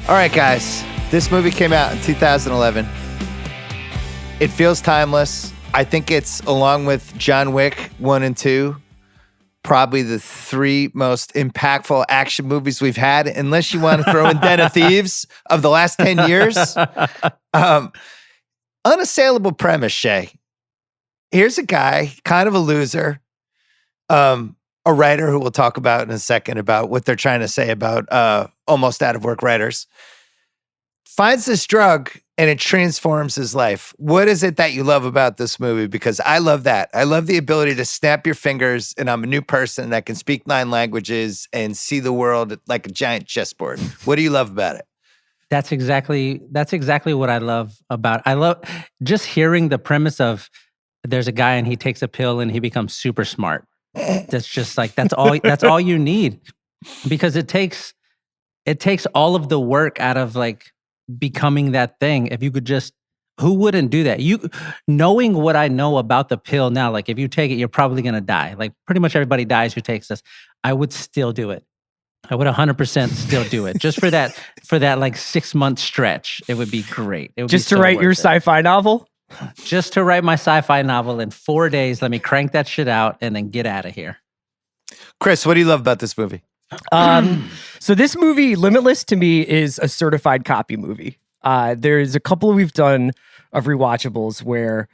All right, guys. This movie came out in 2011. It feels timeless. I think it's, along with John Wick 1 and 2, probably the three most impactful action movies we've had, unless you want to throw in Den of Thieves of the last 10 years. Unassailable premise, Shea. Here's a guy, kind of a loser, a writer who we'll talk about in a second about what they're trying to say about almost out of work writers, finds this drug and it transforms his life. What is it that you love about this movie? Because I love that. I love the ability to snap your fingers and I'm a new person that can speak 9 languages and see the world like a giant chessboard. What do you love about it? That's exactly what I love about. I love just hearing the premise of there's a guy and he takes a pill and he becomes super smart. That's just like that's all you need, because it takes all of the work out of like becoming that thing. If you could just, who wouldn't do that? You knowing what I know about the pill now, like if you take it, you're probably gonna die. Like pretty much everybody dies who takes this. I would still do it. I would 100% still do it. Just for that like 6-month stretch. It would be great. It would just be to write your sci-fi novel? Just to write my sci-fi novel in 4 days. Let me crank that shit out and then get out of here. Chris, what do you love about this movie? So this movie, Limitless, to me is a certified copy movie. There's a couple we've done of Rewatchables where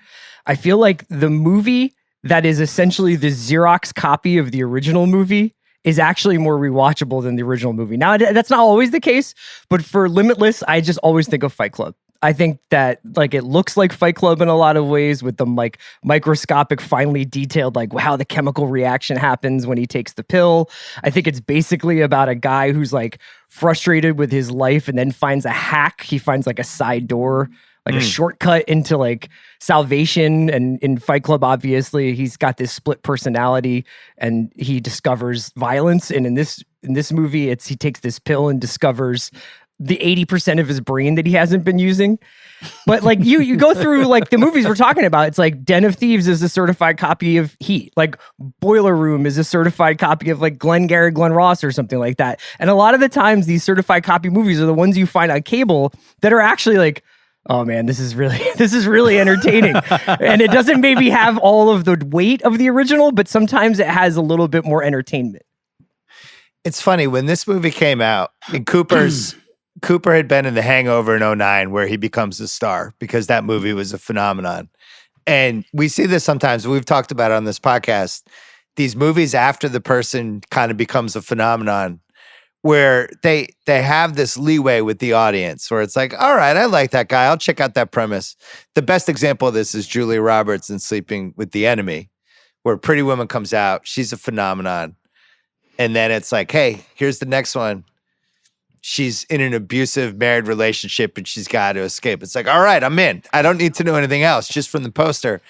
I feel like the movie that is essentially the Xerox copy of the original movie is actually more rewatchable than the original movie. Now, that's not always the case, but for Limitless, I just always think of Fight Club. I think that like it looks like Fight Club in a lot of ways, with them like microscopic, finely detailed, like how the chemical reaction happens when he takes the pill. I think it's basically about a guy who's like frustrated with his life and then finds a hack. He finds like a side door, like a shortcut into like salvation. And in Fight Club, obviously, he's got this split personality and he discovers violence. And in this movie, he takes this pill and discovers the 80% of his brain that he hasn't been using. But like you go through like the movies we're talking about, it's like Den of Thieves is a certified copy of Heat. Like Boiler Room is a certified copy of like Glengarry Glen Ross or something like that. And a lot of the times these certified copy movies are the ones you find on cable that are actually like, oh man, this is really entertaining. And it doesn't maybe have all of the weight of the original, but sometimes it has a little bit more entertainment. It's funny, when this movie came out, and Cooper had been in The Hangover in 2009, where he becomes a star because that movie was a phenomenon. And we see this sometimes. We've talked about it on this podcast. These movies after the person kind of becomes a phenomenon, where they have this leeway with the audience, where it's like, all right, I like that guy. I'll check out that premise. The best example of this is Julia Roberts in Sleeping with the Enemy, where Pretty Woman comes out. She's a phenomenon. And then it's like, hey, here's the next one. She's in an abusive married relationship and she's got to escape. It's like, all right, I'm in. I don't need to know anything else, just from the poster.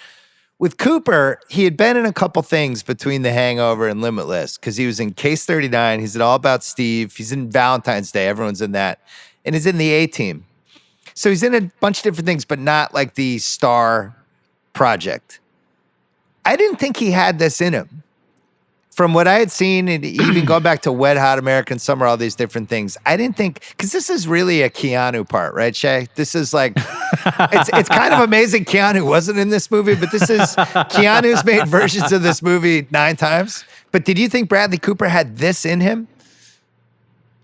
With Cooper, he had been in a couple things between The Hangover and Limitless, because he was in Case 39. He's in All About Steve. He's in Valentine's Day. Everyone's in that. And he's in The A-Team. So he's in a bunch of different things, but not like the star project. I didn't think he had this in him. From what I had seen, and even going back to Wet Hot American Summer, all these different things, I didn't think, because this is really a Keanu part, right, Shea? This is like, it's kind of amazing Keanu wasn't in this movie, but this is, Keanu's made versions of this movie 9 times. But did you think Bradley Cooper had this in him?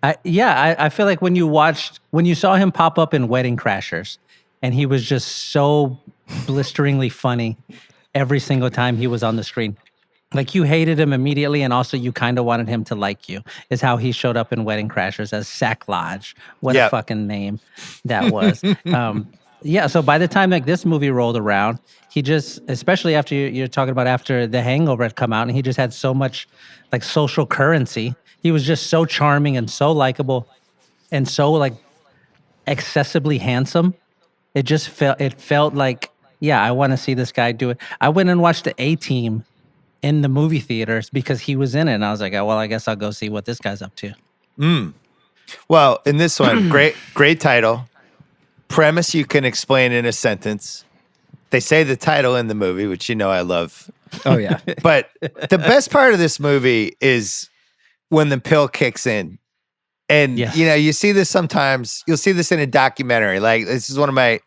I feel like when you saw him pop up in Wedding Crashers, and he was just so blisteringly funny every single time he was on the screen. Like you hated him immediately, and also you kind of wanted him to like you, is how he showed up in Wedding Crashers as Sack Lodge. What a fucking name that was. So by the time like this movie rolled around, he just, especially after you're talking about after The Hangover had come out, and he just had so much like social currency. He was just so charming and so likable and so like excessively handsome. It felt like, yeah, I want to see this guy do it. I went and watched The A-Team in the movie theaters because he was in it. And I was like, oh, well, I guess I'll go see what this guy's up to. Well, in this one, great title. Premise you can explain in a sentence. They say the title in the movie, which you know I love. Oh, yeah. But the best part of this movie is when the pill kicks in. And Yes. you see this sometimes. You'll see this in a documentary. Like this is one of my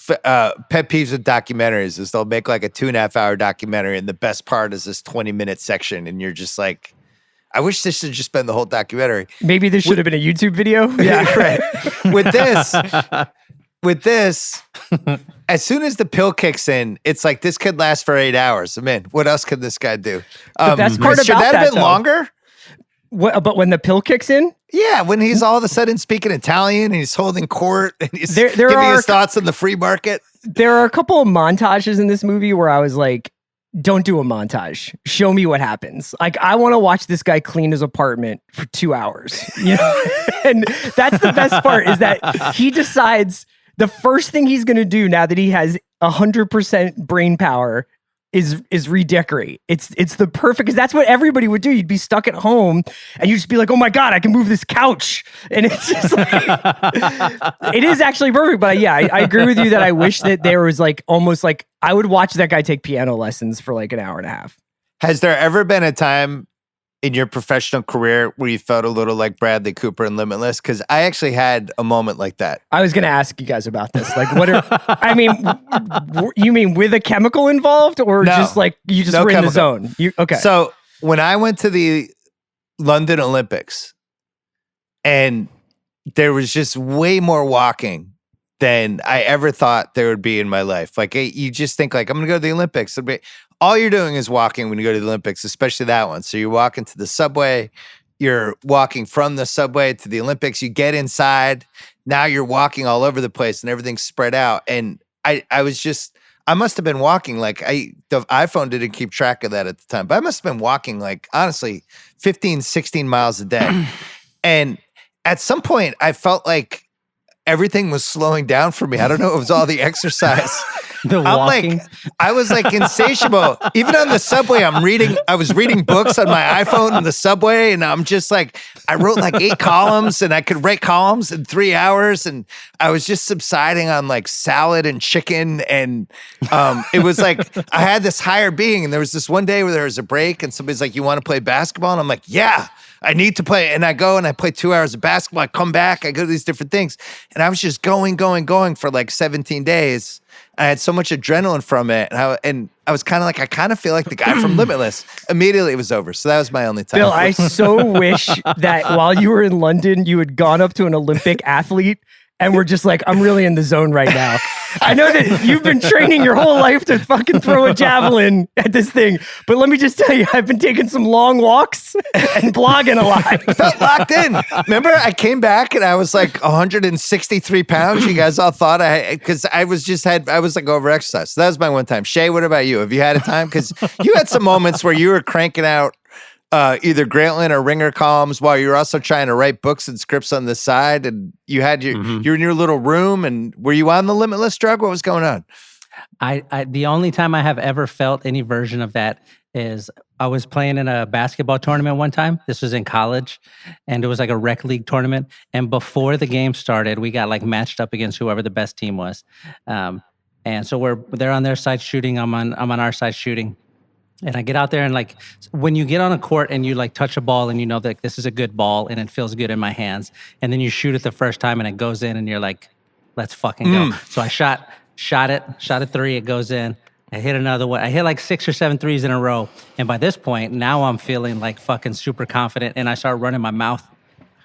pet peeves with documentaries is they'll make like a 2.5 hour documentary, and the best part is this 20-minute section, and you're just like, I wish this had just been the whole documentary. Maybe this should have been a YouTube video. Yeah, right. With this, as soon as the pill kicks in, it's like this could last for 8 hours. Man, what else could this guy do? The best part should about that have that, been though- longer? But when the pill kicks in, Yeah, when he's all of a sudden speaking Italian and he's holding court and he's There giving are- his thoughts on the free market. there are a couple of montages in this movie where I was like, don't do a montage. Show me what happens. Like, I want to watch this guy clean his apartment for 2 hours. You know? And that's the best part is that he decides the first thing he's going to do now that he has 100% brain power is redecorate. It's the perfect, because that's what everybody would do. You'd be stuck at home and you'd just be like, oh my God, I can move this couch. And it's just like, it is actually perfect. But yeah, I agree with you that I wish that there was like, almost like, I would watch that guy take piano lessons for like an hour and a half. Has there ever been a time in your professional career where you felt a little like Bradley Cooper in Limitless? Because I actually had a moment like that. I was going to ask you guys about this. Like, what are, I mean, you mean with a chemical involved or No. just like, you just No were in the chemical. zone? Okay. So when I went to the London Olympics, and there was just way more walking than I ever thought there would be in my life. Like you just think like, I'm going to go to the Olympics. All you're doing is walking when you go to the Olympics, especially that one. So you're walking to the subway, you're walking from the subway to the Olympics, you get inside, now you're walking all over the place and everything's spread out. And I must have been walking like the iPhone didn't keep track of that at the time, but I must have been walking like honestly 15, 16 miles a day. And at some point I felt like everything was slowing down for me. I don't know. It was all the exercise. The walking. I was like insatiable. Even on the subway, I was reading books on my iPhone in the subway, and I'm just like, I wrote like 8 columns, and I could write columns in 3 hours, and I was just subsiding on like salad and chicken, and it was like I had this higher being, and there was this one day where there was a break, and somebody's like, "You want to play basketball?" And I'm like, "Yeah, I need to play." And I go and I play 2 hours of basketball. I come back, I go to these different things, and I was just going for like 17 days. I had so much adrenaline from it. And I was kind of like, I kind of feel like the guy from Limitless. Immediately it was over. So that was my only time. Bill, I so wish that while you were in London, you had gone up to an Olympic athlete and were just like, I'm really in the zone right now. I know that you've been training your whole life to fucking throw a javelin at this thing, but let me just tell you, I've been taking some long walks and blogging a lot. I felt locked in. Remember, I came back and I was like 163 pounds. You guys all thought because I was like over exercised. So that was my one time. Shea, what about you? Have you had a time? Because you had some moments where you were cranking out either Grantland or Ringer columns while you were also trying to write books and scripts on the side, and you had you're in your little room. And were you on the Limitless drug? What was going on? I the only time I have ever felt any version of that is I was playing in a basketball tournament one time. This was in college, and it was like a rec league tournament. And before the game started, we got like matched up against whoever the best team was. And so they're on their side shooting. I'm on our side shooting. And I get out there and like when you get on a court and you like touch a ball and you know that this is a good ball and it feels good in my hands, and then you shoot it the first time and it goes in and you're like, let's fucking go. So I shot a 3, it goes in. I hit another one. I hit like 6 or 7 threes in a row. And by this point, now I'm feeling like fucking super confident, and I start running my mouth.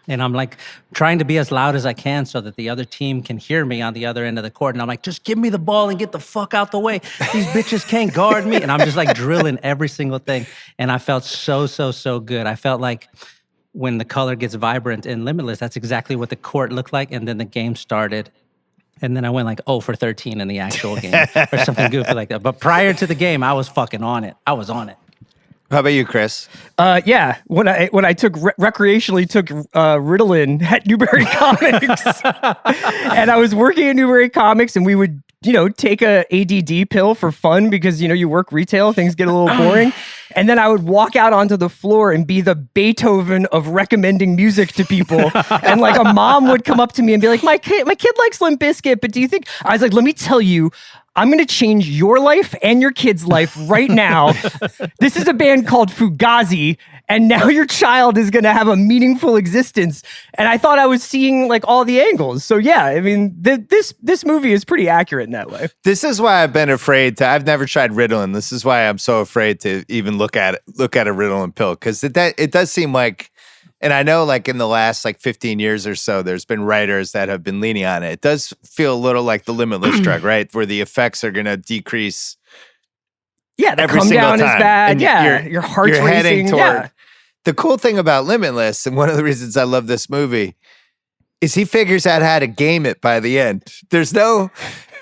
And I'm like trying to be as loud as I can so that the other team can hear me on the other end of the court. And I'm like, just give me the ball and get the fuck out the way. These bitches can't guard me. And I'm just like drilling every single thing. And I felt so good. I felt like when the color gets vibrant in Limitless, that's exactly what the court looked like. And then the game started. And then I went like 0 for 13 in the actual game or something goofy like that. But prior to the game, I was fucking on it. I was on it. How about you, Chris? Yeah, when I took recreationally took Ritalin at Newbury Comics, and I was working at Newbury Comics, and we would take a ADD pill for fun because you work retail, things get a little boring, and then I would walk out onto the floor and be the Beethoven of recommending music to people, and like a mom would come up to me and be like, my kid likes Limp Bizkit, but do you think? I was like, let me tell you, I'm going to change your life and your kid's life right now. This is a band called Fugazi, and now your child is going to have a meaningful existence. And I thought I was seeing like all the angles. So yeah, I mean, this movie is pretty accurate in that way. This is why I've been afraid to. I've never tried Ritalin. This is why I'm so afraid to even look at a Ritalin pill, because it does seem like. And I know, like, in the last, like, 15 years or so, there's been writers that have been leaning on it. It does feel a little like the Limitless drug, right? Where the effects are going to decrease. Yeah, the every come single down time. is bad. And Yeah, your heart's you're heading racing. toward. The cool thing about Limitless, and one of the reasons I love this movie, is he figures out how to game it by the end. There's no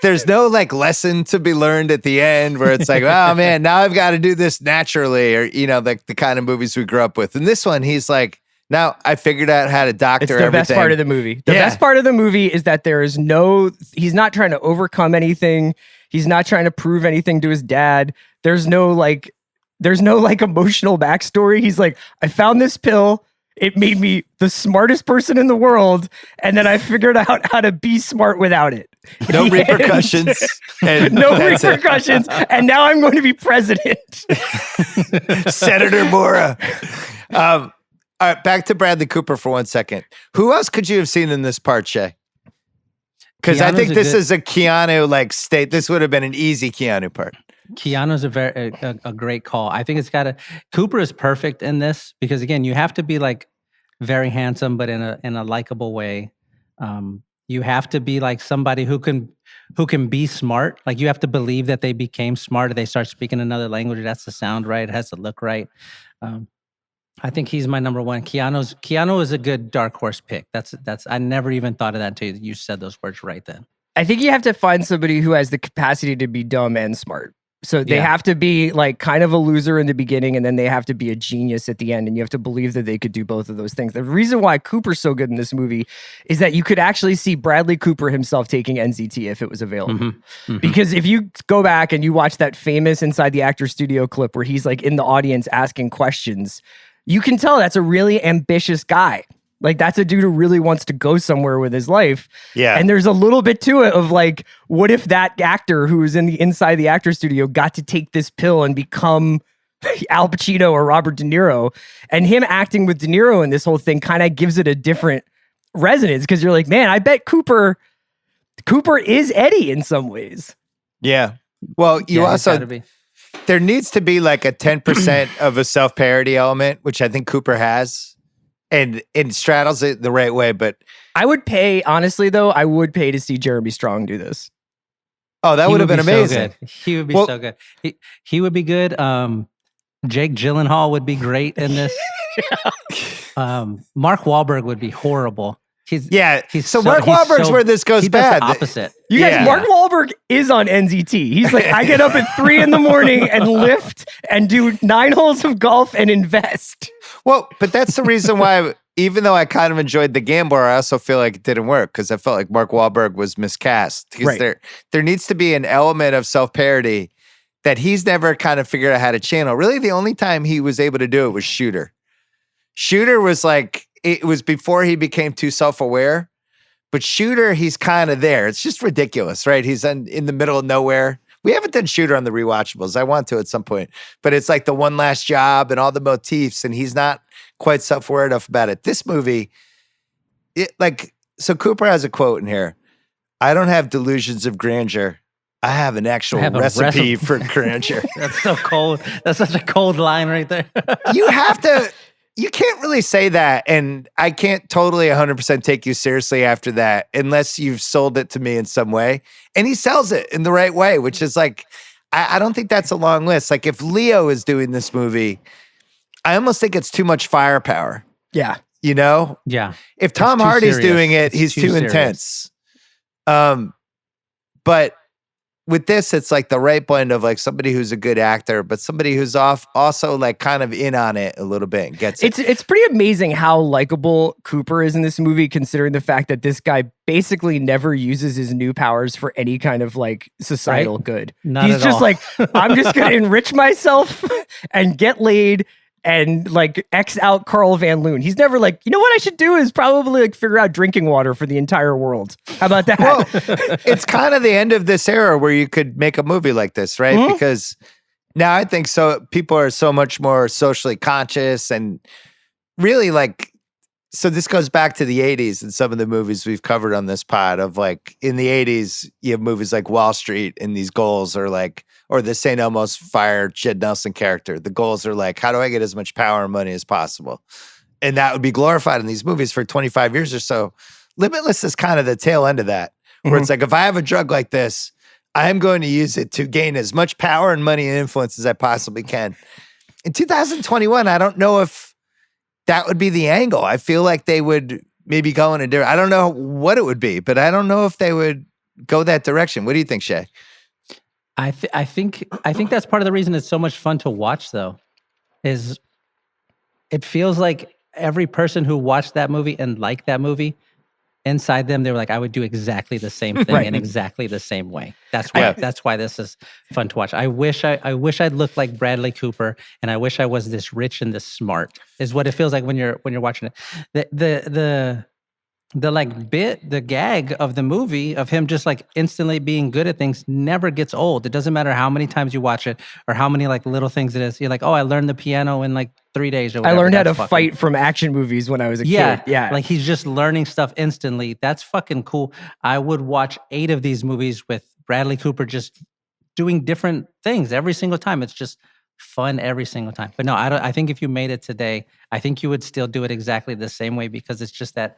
like lesson to be learned at the end where it's like, oh man, now I've got to do this naturally, or, you know, like the kind of movies we grew up with. In this one, he's like, now I figured out how to doctor It's the everything. best part of the movie. The best part of the movie is that he's not trying to overcome anything. He's not trying to prove anything to his dad. There's no emotional backstory. He's like, I found this pill. It made me the smartest person in the world. And then I figured out how to be smart without it. No repercussions. And no repercussions. And now I'm going to be president. Senator Mora. All right, back to Bradley Cooper for 1 second. Who else could you have seen in this part, Shea? Because I think this is a Keanu like state. This would have been an easy Keanu part. Keanu's a great call. I think Cooper is perfect in this because, again, you have to be like very handsome, but in a likable way. You have to be like somebody who can be smart. Like, you have to believe that they became smart. They start speaking another language. It has to sound right. It has to look right. I think he's my number one. Keanu is a good dark horse pick. That's. I never even thought of that until you said those words right then. I think you have to find somebody who has the capacity to be dumb and smart. So they have to be like kind of a loser in the beginning, and then they have to be a genius at the end. And you have to believe that they could do both of those things. The reason why Cooper's so good in this movie is that you could actually see Bradley Cooper himself taking NCT if it was available. Mm-hmm. Mm-hmm. Because if you go back and you watch that famous Inside the Actor Studio clip where he's like in the audience asking questions, you can tell that's a really ambitious guy. Like, that's a dude who really wants to go somewhere with his life. Yeah. And there's a little bit to it of like, what if that actor who was inside the actor studio got to take this pill and become Al Pacino or Robert De Niro? And him acting with De Niro in this whole thing kind of gives it a different resonance, because you're like, man, I bet Cooper is Eddie in some ways. Yeah. Well, you also, there needs to be like a 10% of a self-parody element, which I think Cooper has. And it straddles it the right way, but I would pay, honestly, though, to see Jeremy Strong do this. Oh, that would have been amazing. So he would be so good. He would be good. Jake Gyllenhaal would be great in this. Mark Wahlberg would be horrible. So Mark Wahlberg's where this goes bad. The opposite. You guys, Mark Wahlberg is on NZT. He's like, I get up at 3 a.m. and lift and do 9 holes of golf and invest. Well, but that's the reason why, even though I kind of enjoyed The Gambler, I also feel like it didn't work, because I felt like Mark Wahlberg was miscast. Because there needs to be an element of self-parody that he's never kind of figured out how to channel. Really, the only time he was able to do it was Shooter. Shooter was like, it was before he became too self-aware, but Shooter, he's kind of there. It's just ridiculous, right? He's in the middle of nowhere. We haven't done Shooter on the Rewatchables. I want to at some point, but it's like the one last job and all the motifs, and he's not quite self-aware enough about it. This movie, so Cooper has a quote in here. I don't have delusions of grandeur. I have an actual recipe for grandeur. That's so cold. That's such a cold line right there. You can't really say that, and I can't totally 100% take you seriously after that unless you've sold it to me in some way. And he sells it in the right way, which is like, I don't think that's a long list. Like, if Leo is doing this movie, I almost think it's too much firepower. Yeah. You know? Yeah. If Tom Hardy's doing it, he's too intense. But with this, it's like the right blend of like somebody who's a good actor, but somebody who's also like kind of in on it a little bit and gets it. It's pretty amazing how likable Cooper is in this movie, considering the fact that this guy basically never uses his new powers for any kind of like societal good. He's just like, I'm just going to enrich myself and get laid and like X out Carl Van Loon. He's never like, you know what I should do is probably like figure out drinking water for the entire world. How about that? Well, it's kind of the end of this era where you could make a movie like this, right? Mhm. Because now I think so people are so much more socially conscious and really like, so this goes back to the 80s and some of the movies we've covered on this pod of like in the 80s, you have movies like Wall Street and these goals are like, or the St. Elmo's Fire Jed Nelson character. The goals are like, how do I get as much power and money as possible? And that would be glorified in these movies for 25 years or so. Limitless is kind of the tail end of that, where it's like, if I have a drug like this, I'm going to use it to gain as much power and money and influence as I possibly can. In 2021, I don't know if that would be the angle. I feel like they would maybe go in a different, I don't know what it would be, but I don't know if they would go that direction. What do you think, Shea? I think that's part of the reason it's so much fun to watch, though, is it feels like every person who watched that movie and liked that movie, inside them, they were like, I would do exactly the same thing in exactly the same way. That's why this is fun to watch. I wish I'd looked like Bradley Cooper, and I wish I was this rich and this smart, is what it feels like when you're watching it. The gag of the movie of him just like instantly being good at things never gets old. It doesn't matter how many times you watch it or how many like little things it is. You're like, oh, I learned the piano in like 3 days or whatever. I learned how to fight from action movies when I was a kid. Yeah. Like he's just learning stuff instantly. That's fucking cool. I would watch 8 of these movies with Bradley Cooper just doing different things every single time. It's just fun every single time. But no, I think if you made it today, I think you would still do it exactly the same way because it's just that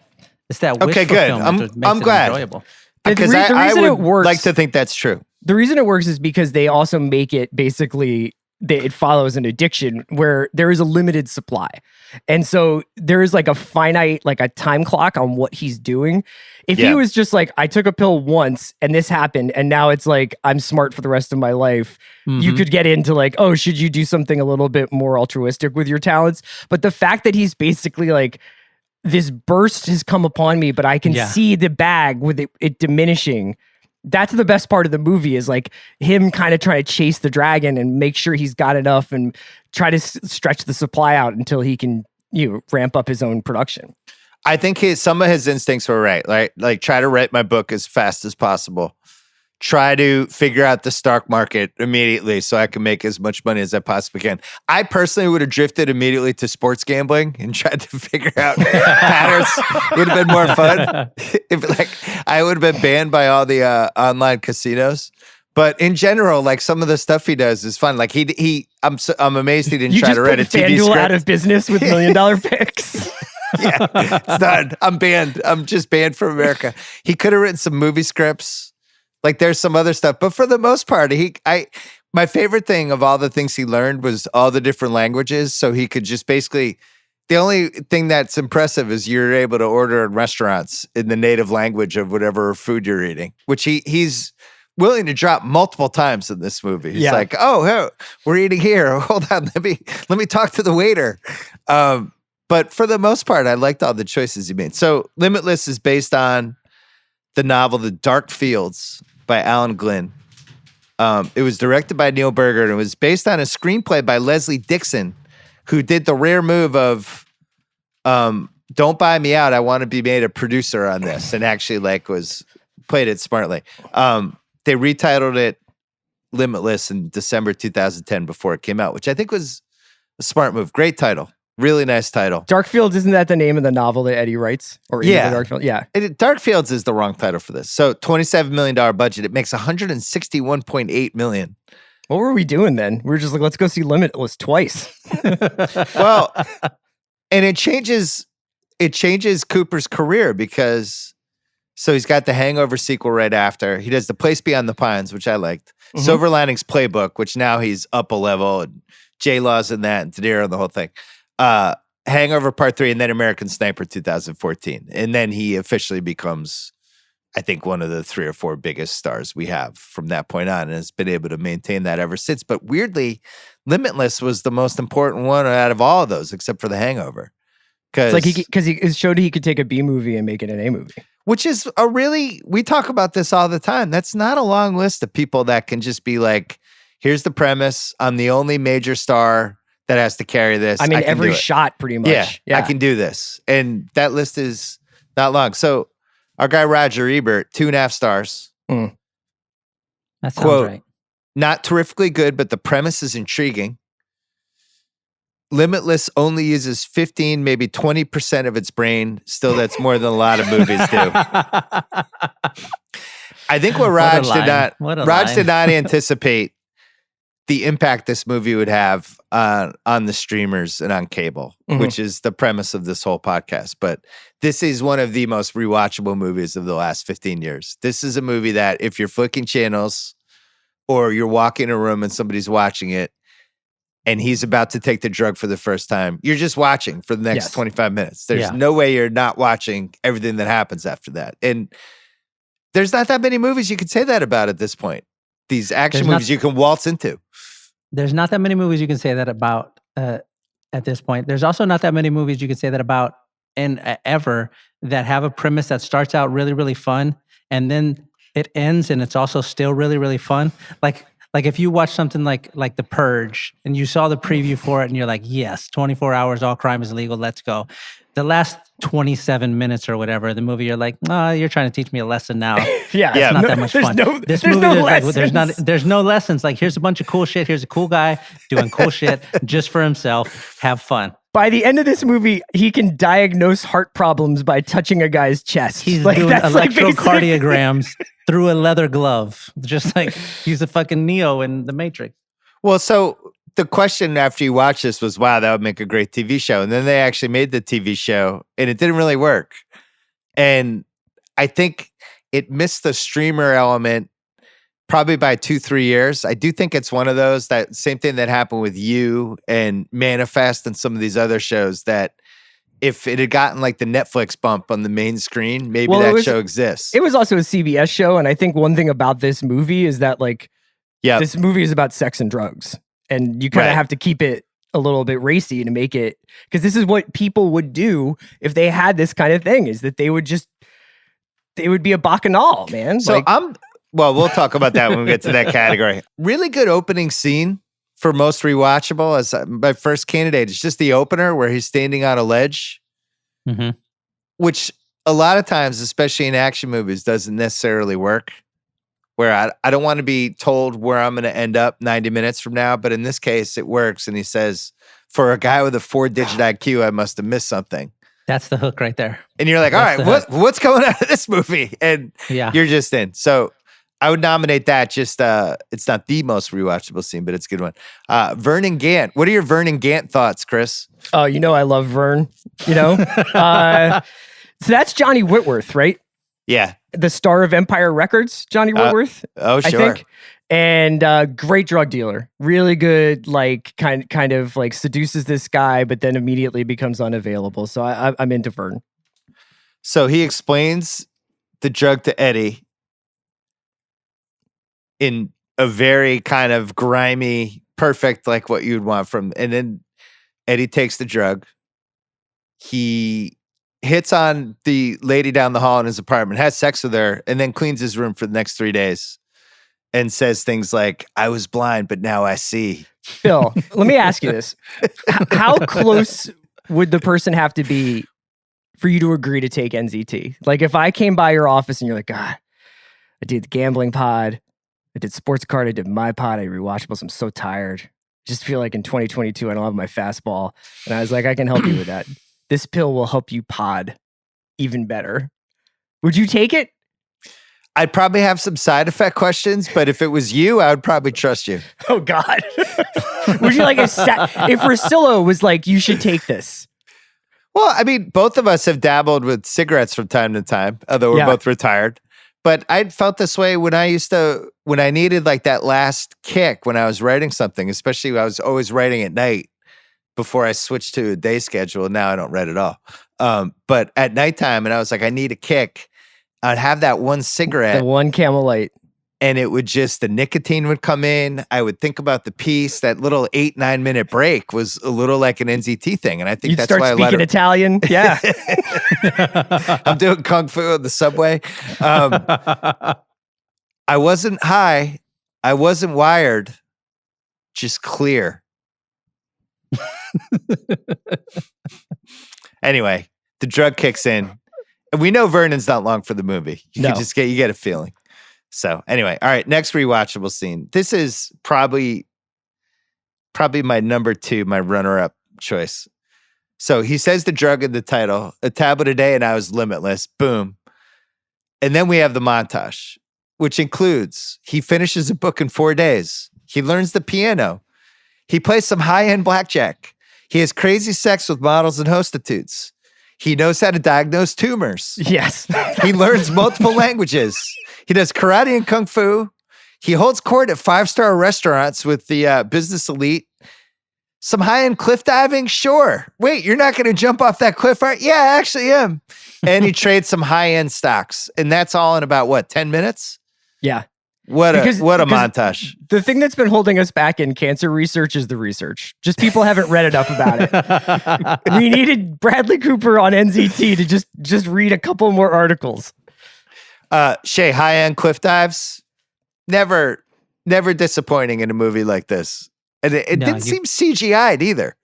wish fulfillment that makes I'm glad. it enjoyable. Because I would like to think that's true. The reason it works is because they also make it basically it follows an addiction where there is a limited supply. And so there is like a finite, like a time clock on what he's doing. If he was just like, I took a pill once and this happened, and now it's like, I'm smart for the rest of my life. You could get into like, oh, should you do something a little bit more altruistic with your talents? But the fact that he's basically like, this burst has come upon me, but I can see the bag with it diminishing. That's the best part of the movie, is like him kind of trying to chase the dragon and make sure he's got enough and try to stretch the supply out until he can, ramp up his own production. I think some of his instincts were right. Like try to write my book as fast as possible. Try to figure out the stock market immediately so I can make as much money as I possibly can. I personally would have drifted immediately to sports gambling and tried to figure out patterns. Would have been more fun. I would have been banned by all the online casinos. But in general, like some of the stuff he does is fun. Like I'm amazed he didn't try to write a TV FanDuel script. Out of business with $1 million picks. Yeah, it's done. I'm banned. I'm just banned from America. He could have written some movie scripts. Like there's some other stuff, but for the most part, my favorite thing of all the things he learned was all the different languages. So he could just basically, the only thing that's impressive is you're able to order in restaurants in the native language of whatever food you're eating, which he's willing to drop multiple times in this movie. He's like, oh, we're eating here. Hold on, let me talk to the waiter. But for the most part, I liked all the choices he made. So Limitless is based on the novel The Dark Fields by Alan Glynn. It was directed by Neil Berger, and it was based on a screenplay by Leslie Dixon, who did the rare move of don't buy me out. I want to be made a producer on this, and actually played it smartly. They retitled it Limitless in December 2010 before it came out, which I think was a smart move. Great title. Really nice title. Dark Fields, isn't that the name of the novel that Eddie writes? Or Dark Fields? Yeah. Dark Fields is the wrong title for this. So $27 million budget. It makes $161.8 million. What were we doing then? We were just like, let's go see Limitless twice. Well, and it changes Cooper's career because so he's got the Hangover sequel right after. He does The Place Beyond the Pines, which I liked. Silver Linings Playbook, which now he's up a level, and J-Law's in that, and De Niro and the whole thing. Hangover Part 3, and then American Sniper 2014. And then he officially becomes, I think, one of the 3 or 4 biggest stars we have from that point on, and has been able to maintain that ever since. But weirdly, Limitless was the most important one out of all of those, except for The Hangover. Because he showed he could take a B movie and make it an A movie. Which is we talk about this all the time. That's not a long list of people that can just be like, here's the premise. I'm the only major star that has to carry this. I mean, every shot pretty much. Yeah, I can do this. And that list is not long. So, Our guy Roger Ebert, 2.5 stars. That sounds Quote, right. not terrifically good, but the premise is intriguing. Limitless only uses 15, maybe 20% of its brain. Still, that's more than a lot of movies do. I think what Raj did not anticipate the impact this movie would have on the streamers and on cable, which is the premise of this whole podcast. But this is one of the most rewatchable movies of the last 15 years. This is a movie that if you're flicking channels or you're walking in a room and somebody's watching it and he's about to take the drug for the first time, you're just watching for the next 25 minutes. There's no way you're not watching everything that happens after that. And there's not that many movies you could say that about at this point. These action movies you can waltz into. There's not that many movies you can say that about at this point. There's also not that many movies you can say that about ever that have a premise that starts out really, really fun and then it ends and it's also still really, really fun. Like if you watch something like The Purge and you saw the preview for it and you're like, yes, 24 hours, all crime is illegal, let's go. The last 27 minutes or whatever of the movie, you're like, you're trying to teach me a lesson now. It's not that much fun. This movie, there's no lessons. Like, here's a bunch of cool shit. Here's a cool guy doing cool shit just for himself. Have fun. By the end of this movie, he can diagnose heart problems by touching a guy's chest. He's doing electrocardiograms through a leather glove, just like he's a fucking Neo in The Matrix. Well, so the question after you watch this was, wow, that would make a great TV show. And then they actually made the TV show and it didn't really work. And I think it missed the streamer element probably by 2-3 years. I do think it's one of those, that same thing that happened with You and Manifest and some of these other shows, that if it had gotten like the Netflix bump on the main screen, maybe show exists. It was also a CBS show. And I think one thing about this movie is that this movie is about sex and drugs. And you kind of have to keep it a little bit racy to make it, because this is what people would do if they had this kind of thing, is that they would be a bacchanal, man. So well, we'll talk about that when we get to that category. Really good opening scene for most rewatchable. As my first candidate, it's just the opener where he's standing on a ledge, which a lot of times, especially in action movies, doesn't necessarily work. Where I don't want to be told where I'm going to end up 90 minutes from now, but in this case, it works. And he says, for a guy with a 4-digit IQ, I must have missed something. That's the hook right there. And you're like, all right, what's going on in this movie? And you're just in. So I would nominate that. Just it's not the most rewatchable scene, but it's a good one. Vernon Gant. What are your Vernon Gant thoughts, Chris? Oh, I love Vern. So that's Johnny Whitworth, right? Yeah. The star of Empire Records, Johnny Whitworth. Oh, sure. I think. And great drug dealer. Really good, kind of seduces this guy, but then immediately becomes unavailable. So I'm into Vern. So he explains the drug to Eddie in a very kind of grimy, perfect, like what you'd want from, and then Eddie takes the drug. He hits on the lady down the hall in his apartment, has sex with her, and then cleans his room for the next 3 days and says things like, I was blind, but now I see. Bill, let me ask you this. How close would the person have to be for you to agree to take NZT? Like, if I came by your office and you're like, God, I did the gambling pod, I did sports card, I did my pod, I Rewatchables, I'm so tired. Just feel like in 2022, I don't have my fastball. And I was like, I can help you with that. This pill will help you pod even better. Would you take it? I'd probably have some side effect questions, but if it was you, I would probably trust you. Oh, God. Would you if Rosillo was like, you should take this? Well, I mean, both of us have dabbled with cigarettes from time to time, although we're both retired. But I felt this way when I needed like that last kick when I was writing something, especially when I was always writing at night before I switched to a day schedule. Now I don't write at all. But at nighttime, and I was like, I need a kick. I'd have that one cigarette. The one Camel Light. And it would the nicotine would come in. I would think about the piece. That little 8-9 minute break was a little like an NZT thing. And I think that's why I let her. You'd start speaking Italian. Yeah. I'm doing Kung Fu on the subway. I wasn't high. I wasn't wired. Just clear. Anyway, the drug kicks in. And we know Vernon's not long for the movie. You No. get a feeling. So anyway, all right, next rewatchable scene. This is probably my number 2, my runner-up choice. So he says the drug in the title, a tablet a day and I was limitless. Boom. And then we have the montage, which includes he finishes a book in 4 days. He learns the piano. He plays some high-end blackjack. He has crazy sex with models and prostitutes. He knows how to diagnose tumors. Yes. He learns multiple languages. He does karate and kung fu. He holds court at 5-star restaurants with the business elite. Some high-end cliff diving? Sure. Wait, you're not going to jump off that cliff, are you? Yeah, I actually am. And he trades some high-end stocks. And that's all in about, what, 10 minutes? Yeah. What a Because montage. The thing that's been holding us back in cancer research is the research. Just people haven't read enough about it. We needed Bradley Cooper on NZT to just read a couple more articles. Shea, high-end cliff dives, never disappointing in a movie like this. And it didn't seem CGI'd either.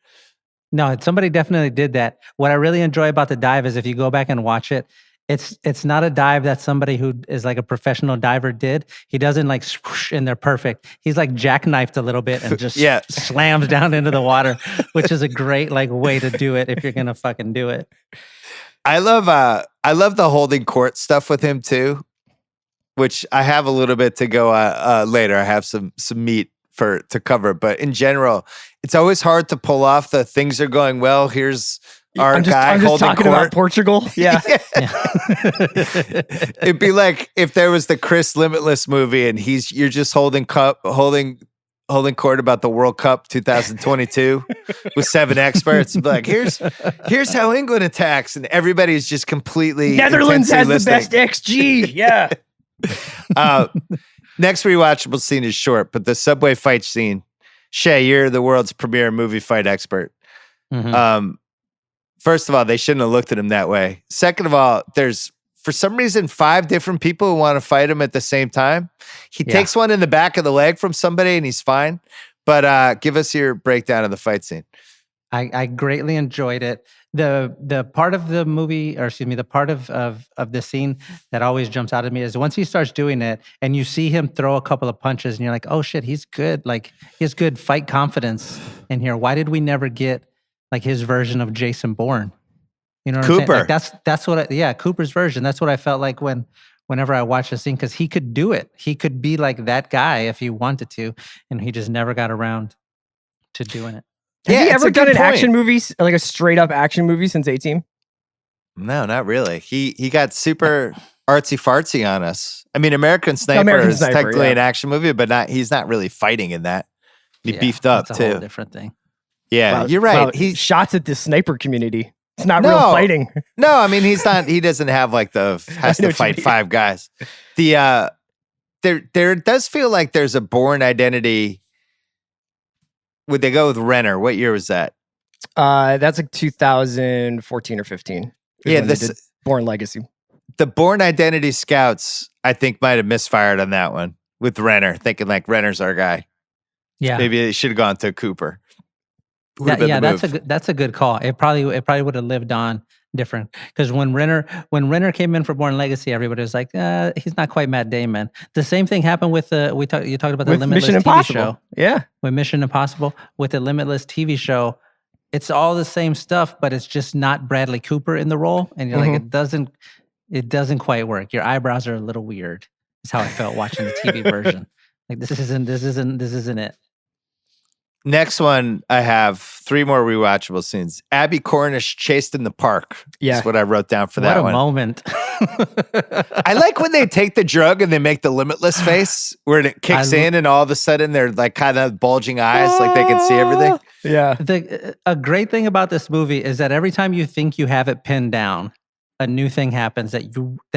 No, somebody definitely did that. What I really enjoy about the dive is if you go back and watch it, it's not a dive that somebody who is like a professional diver did. He doesn't like swoosh and they're perfect. He's like jackknifed a little bit and just slams down into the water, which is a great like way to do it if you're gonna fucking do it. I love the holding court stuff with him too, which I have a little bit to go later. I have some meat to cover, but in general, it's always hard to pull off the things are going well. Here's our guy I'm just holding talking court. about Portugal. Yeah. It'd be like if there was the Chris Limitless movie and you're just holding court about the World Cup 2022 with 7 experts. It'd be like, here's how England attacks, and everybody's just completely Netherlands has listening. the best XG. Yeah. Next rewatchable scene is short, but the subway fight scene. Shea, you're the world's premier movie fight expert. Mm-hmm. First of all, they shouldn't have looked at him that way. Second of all, there's for some reason 5 different people who want to fight him at the same time. He takes one in the back of the leg from somebody and he's fine. But give us your breakdown of the fight scene. I greatly enjoyed it. The part of the movie, or excuse me, the part of the scene that always jumps out at me is once he starts doing it and you see him throw a couple of punches and you're like, oh shit, he's good. Like he has good fight confidence in here. Why did we never get like his version of Jason Bourne? You know what Cooper. I'm saying? Like that's what Cooper's version. That's what I felt like whenever I watched the scene, because he could do it. He could be like that guy if he wanted to, and he just never got around to doing it. Has he ever done an point. action movie, like a straight up action movie since 18? No, not really. He got super artsy fartsy on us. I mean, American Sniper is technically an action movie, but he's not really fighting in that. He beefed up that's too. A whole different thing. Yeah, you're right. He shots at the sniper community. It's not real fighting. No, I mean he's not. He doesn't have like has to fight 5 guys. There does feel like there's a Bourne identity. Would they go with Renner? What year was that? That's like 2014 or 15. Yeah, this Bourne Legacy. The Bourne Identity scouts, I think, might have misfired on that one with Renner, thinking like Renner's our guy. Yeah, maybe they should have gone to Cooper. That's a good call. It probably would have lived on different, because when Renner came in for Bourne Legacy, everybody was like, he's not quite Matt Damon. The same thing happened with you talked about the with Limitless Mission TV Impossible. show. Yeah, with Mission Impossible, with the Limitless TV show, it's all the same stuff, but it's just not Bradley Cooper in the role, and you're like, it doesn't quite work. Your eyebrows are a little weird. That's how I felt watching the TV version. Like this isn't it. Next one, I have 3 more rewatchable scenes. Abby Cornish chased in the park. Yeah. That's what I wrote down for that one. What a moment. I like when they take the drug and they make the Limitless face where it kicks in and all of a sudden they're like kind of bulging eyes, like they can see everything. Yeah. A great thing about this movie is that every time you think you have it pinned down, a new thing happens that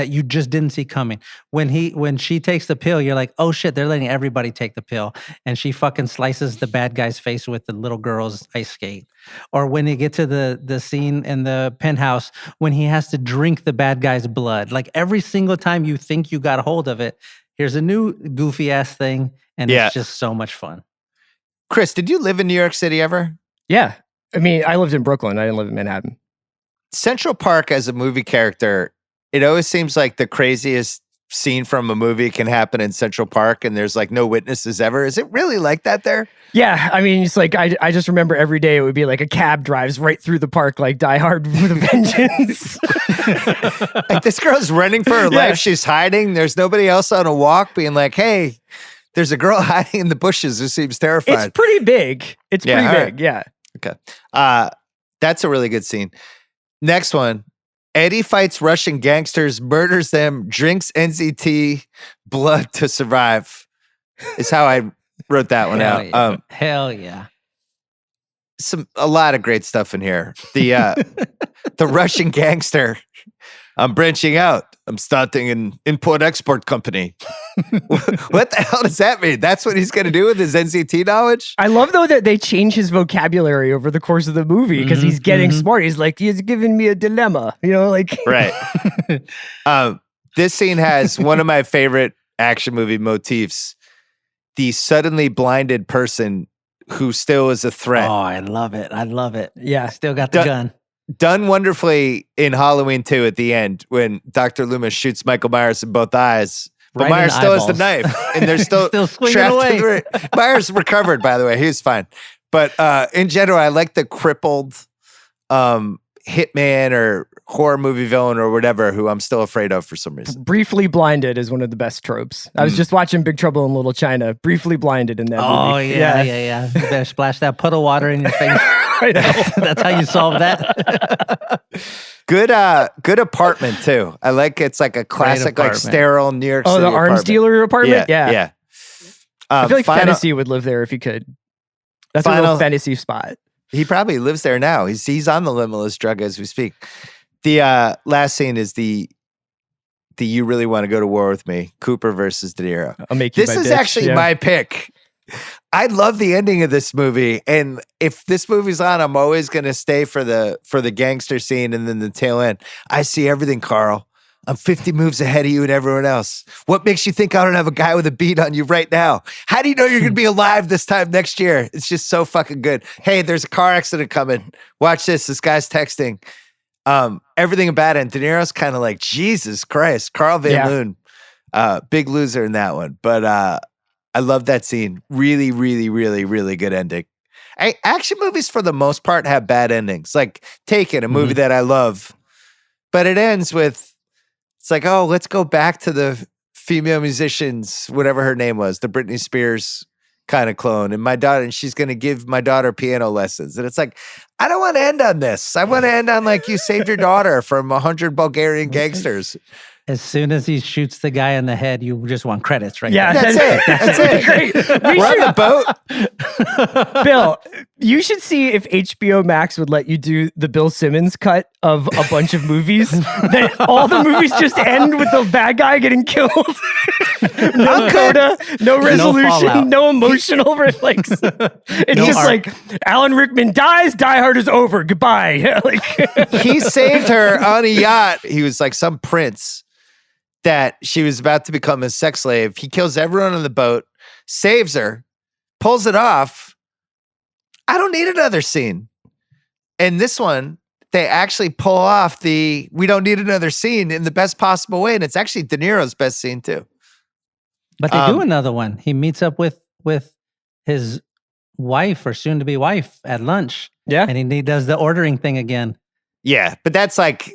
you just didn't see coming. When she takes the pill, you're like, oh shit, they're letting everybody take the pill. And she fucking slices the bad guy's face with the little girl's ice skate. Or when you get to the scene in the penthouse, when he has to drink the bad guy's blood. Like every single time you think you got a hold of it, here's a new goofy ass thing. And it's just so much fun. Chris, did you live in New York City ever? Yeah. I mean, I lived in Brooklyn. I didn't live in Manhattan. Central Park as a movie character it always seems like the craziest scene from a movie can happen in Central Park and there's like no witnesses ever. Is it really like that there? Yeah, I mean, it's like I just remember every day it would be like a cab drives right through the park like Die Hard with a vengeance. Like this girl's running for her life. She's hiding. There's nobody else on a walk being like, hey, there's a girl hiding in the bushes who seems terrified. It's pretty big. It's pretty big. Right. Yeah. Okay. That's a really good scene. Next one. Eddie fights Russian gangsters, murders them, drinks NZT blood to survive. Is how I wrote that one out. Yeah. Hell yeah. A lot of great stuff in here. The Russian gangster. I'm branching out. I'm starting an import-export company. What the hell does that mean? That's what he's going to do with his NCT knowledge? I love, though, that they change his vocabulary over the course of the movie because he's getting smart. He's like, he's giving me a dilemma, you know, like. Right. This scene has one of my favorite action movie motifs. The suddenly blinded person who still is a threat. Oh, I love it. I love it. Yeah. Still got the gun. Done wonderfully in Halloween 2 at the end when Dr. Loomis shoots Michael Myers in both eyes. But Right Myers in the still has the eyeballs. knife, and they're still, swinging trapped away. in the Myers recovered, by the way. He was fine. But in general, I like the crippled hitman or horror movie villain or whatever who I'm still afraid of for some reason. Briefly blinded is one of the best tropes. I was just watching Big Trouble in Little China. Briefly blinded in that Oh, movie. yeah. You better splash that puddle water in your face. I know. That's how you solve that. Good apartment too. I like it's like a classic, like apartment. sterile New York Oh, City the arms apartment. dealer apartment? Yeah. I feel like Fantasy would live there if he could. That's a little fantasy spot. He probably lives there now. He's on the Limitless drug as we speak. The last scene is the you really want to go to war with me, Cooper versus De Niro. I'll make you This my is bitch. actually my pick. I love the ending of this movie, and if this movie's on, I'm always going to stay for the gangster scene and then the tail end. I see everything, Carl. I'm 50 moves ahead of you and everyone else. What makes you think I don't have a guy with a beat on you right now? How do you know you're going to be alive this time next year? It's just so fucking good. Hey, there's a car accident coming. Watch this. This guy's texting. Everything about it. And De Niro's kind of like, Jesus Christ. Carl Van Loon, big loser in that one. But I love that scene. Really, really, really, really good ending. Action movies, for the most part, have bad endings. Like Taken, a movie that I love. But it ends with, it's like, oh, let's go back to the female musicians, whatever her name was, the Britney Spears kind of clone. And she's going to give my daughter piano lessons. And it's like, I don't want to end on this. I want to end on like you saved your daughter from 100 Bulgarian gangsters. As soon as he shoots the guy in the head, you just want credits, right? Yeah, That's it. That's it. Great. We're on the boat. Bill, you should see if HBO Max would let you do the Bill Simmons cut of a bunch of movies. That all the movies just end with the bad guy getting killed. No coda, no resolution, fallout. no emotional like. It's No just arc. like Alan Rickman dies, Die Hard is over, goodbye. Like, He saved her on a yacht. He was like some prince that she was about to become a sex slave. He kills everyone on the boat, saves her, pulls it off. I don't need another scene. And this one, they actually pull off we don't need another scene in the best possible way. And it's actually De Niro's best scene too. But they do another one. He meets up with his wife or soon to be wife at lunch. yeah. And he does the ordering thing again. Yeah, but that's like,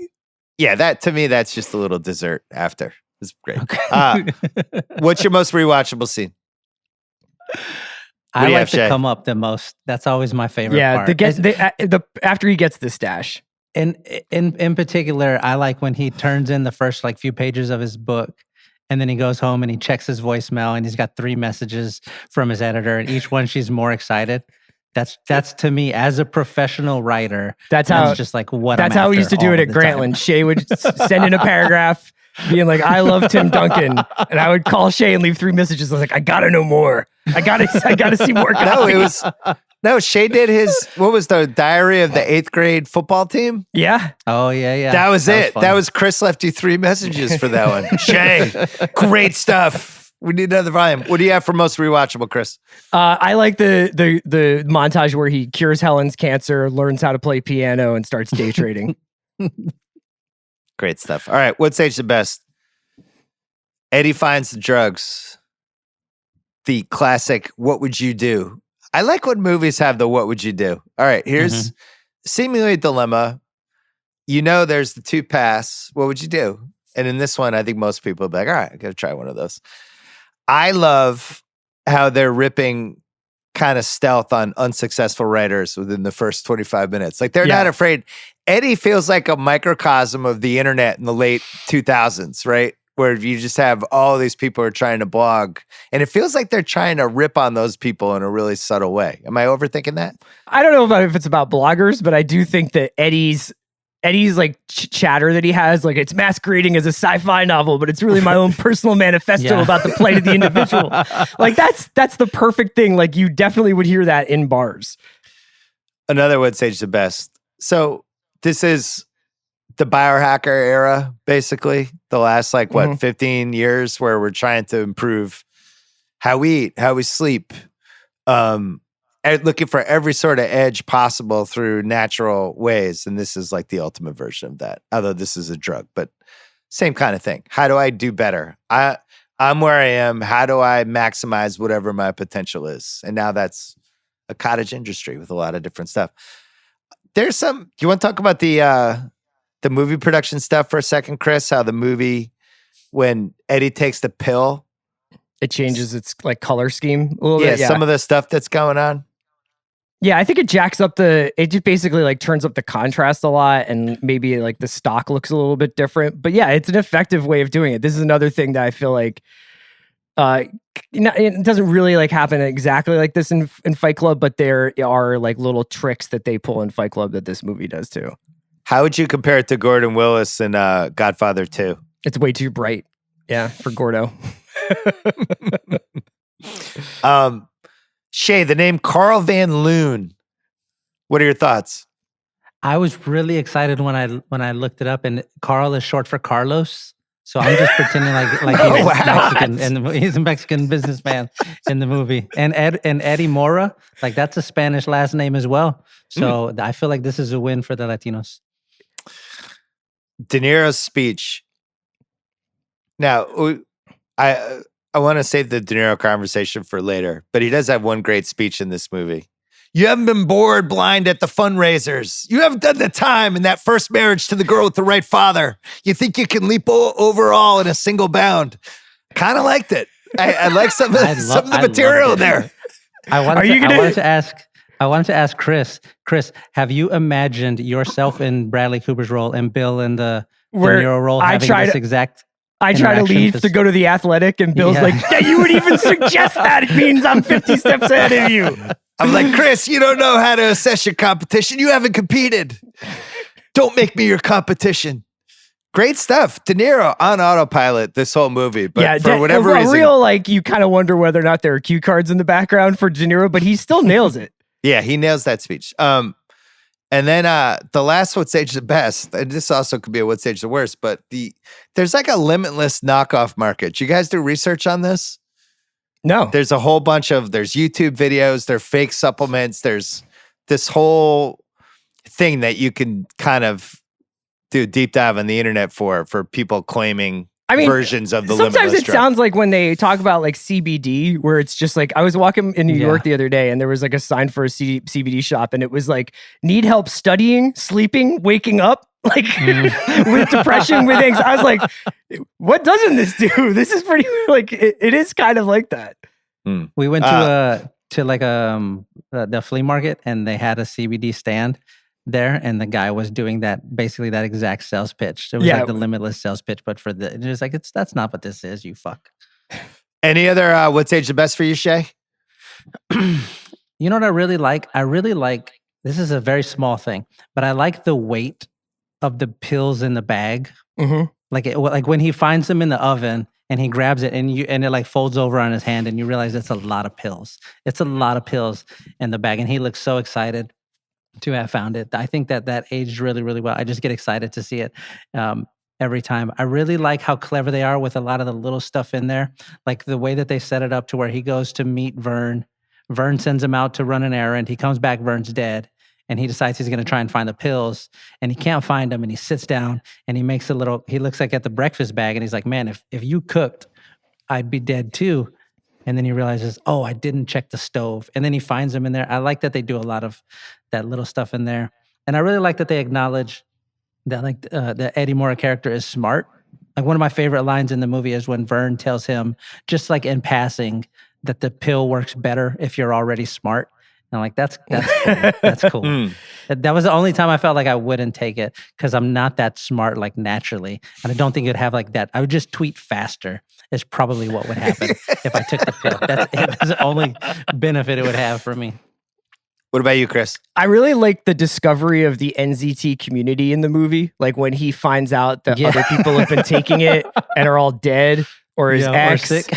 that to me, that's just a little dessert after. It's great. Okay. What's your most rewatchable scene? I do you like have, to Shay? come up the most. That's always my favorite Yeah, part. after he gets the stash. In particular, I like when he turns in the first like few pages of his book, and then he goes home and he checks his voicemail, and he's got 3 messages from his editor, and each one she's more excited. That's to me as a professional writer. That's how just like what. That's I'm how we after used to do all it at the time. Grantland. Shay would send in a paragraph being like, I love Tim Duncan. And I would call Shay and leave 3 messages. I was like, I gotta know more. I gotta see more. No, Shay did what was the diary of the 8th grade football team? Yeah. Oh yeah. That was it. fun. That was Chris left you 3 messages for that one. Shay, great stuff. We need another volume. What do you have for most rewatchable, Chris? I like the montage where he cures Helen's cancer, learns how to play piano, and starts day trading. Great stuff. All right, what's age the best? Eddie finds the drugs. The classic, what would you do? I like when movies have the what would you do. All right, here's seemingly a dilemma. You know there's the two paths. What would you do? And in this one, I think most people will be like, all right, I got to try one of those. I love how they're ripping kind of stealth on unsuccessful writers within the first 25 minutes. Like they're not afraid. Eddie feels like a microcosm of the internet in the late 2000s, right? Where you just have all these people who are trying to blog. And it feels like they're trying to rip on those people in a really subtle way. Am I overthinking that? I don't know if it's about bloggers, but I do think that Eddie's like chatter that he has, like it's masquerading as a sci-fi novel, but it's really my own personal manifesto about the plight of the individual. Like that's the perfect thing. Like you definitely would hear that in bars. Another would say the best. So this is the biohacker era, basically the last 15 years where we're trying to improve how we eat, how we sleep, looking for every sort of edge possible through natural ways. And this is like the ultimate version of that, although this is a drug, but same kind of thing. How do I do better? I'm where I am. How do I maximize whatever my potential is? And now that's a cottage industry with a lot of different stuff. There's do you want to talk about the movie production stuff for a second, Chris? How the movie, when Eddie takes the pill, it changes its like color scheme a little bit. Yeah, some of the stuff that's going on. Yeah, I think it jacks up it just basically like turns up the contrast a lot, and maybe like the stock looks a little bit different. But yeah, it's an effective way of doing it. This is another thing that I feel like it doesn't really like happen exactly like this in Fight Club, but there are like little tricks that they pull in Fight Club that this movie does too. How would you compare it to Gordon Willis in Godfather 2? It's way too bright. Yeah, for Gordo. Shea, the name Carl Van Loon. What are your thoughts? I was really excited when I looked it up, and Carl is short for Carlos. So I'm just pretending like he's Mexican, and he's a Mexican businessman in the movie. And Eddie Mora, like that's a Spanish last name as well. So I feel like this is a win for the Latinos. De Niro's speech. Now, I want to save the De Niro conversation for later, but he does have one great speech in this movie. You haven't been bored blind at the fundraisers. You haven't done the time in that first marriage to the girl with the right father. You think you can leap over all in a single bound. Kind of liked it. I like some of the material there. I wanted to ask Chris. Chris, have you imagined yourself in Bradley Cooper's role and Bill in the De Niro role having this exact? I try to leave to go to the Athletic, and Bill's like, yeah, you would even suggest that? It means I'm 50 steps ahead of you. I'm like, Chris, you don't know how to assess your competition. You haven't competed. Don't make me your competition. Great stuff. De Niro on autopilot this whole movie. But for whatever reason. Real, like, you kind of wonder whether or not there are cue cards in the background for De Niro, but he still nails it. Yeah, he nails that speech. And then the last what's age the best, and this also could be a what's age the worst, but there's like a Limitless knockoff market. Did you guys do research on this? No. There's a whole bunch there's YouTube videos, there are fake supplements, there's this whole thing that you can kind of do a deep dive on the internet for people claiming versions of the Limitless sometimes it drug. Sounds like when they talk about like CBD, where it's just like, I was walking in New York the other day, and there was like a sign for a CBD shop, and it was like, need help studying, sleeping, waking up, like with depression, with anxiety. I was like, what doesn't this do? This is pretty, like, it is kind of like that. We went to the flea market, and they had a CBD stand there, and the guy was doing basically that exact sales pitch. It was like the Limitless sales pitch, but for it's like, that's not what this is, you fuck. Any other what's age the best for you, Shea? You know what I really like? This is a very small thing, but I like the weight of the pills in the bag. Mm-hmm. Like when he finds them in the oven and he grabs it and it like folds over on his hand, and you realize it's a lot of pills. It's a lot of pills in the bag, and he looks so excited to have found it. I think that aged really, really well. I just get excited to see it every time. I really like how clever they are with a lot of the little stuff in there, like the way that they set it up to where he goes to meet Vern. Vern sends him out to run an errand. He comes back, Vern's dead. and he decides he's going to try and find the pills, and he can't find them, and he sits down and he makes he looks like at the breakfast bag, and he's like, man, if you cooked, I'd be dead too. And then he realizes, oh, I didn't check the stove. And then he finds him in there. I like that they do a lot of that little stuff in there. And I really like that they acknowledge that the Eddie Mora character is smart. Like one of my favorite lines in the movie is when Vern tells him, just like in passing, that the pill works better if you're already smart. And I'm like, that's cool. That's cool. That was the only time I felt like I wouldn't take it, because I'm not that smart like naturally. And I don't think it'd have like that. I would just tweet faster is probably what would happen if I took the pill. That's it. That's the only benefit it would have for me. What about you, Chris? I really like the discovery of the NZT community in the movie. Like when he finds out that other people have been taking it and are all dead, or his ex, or sick.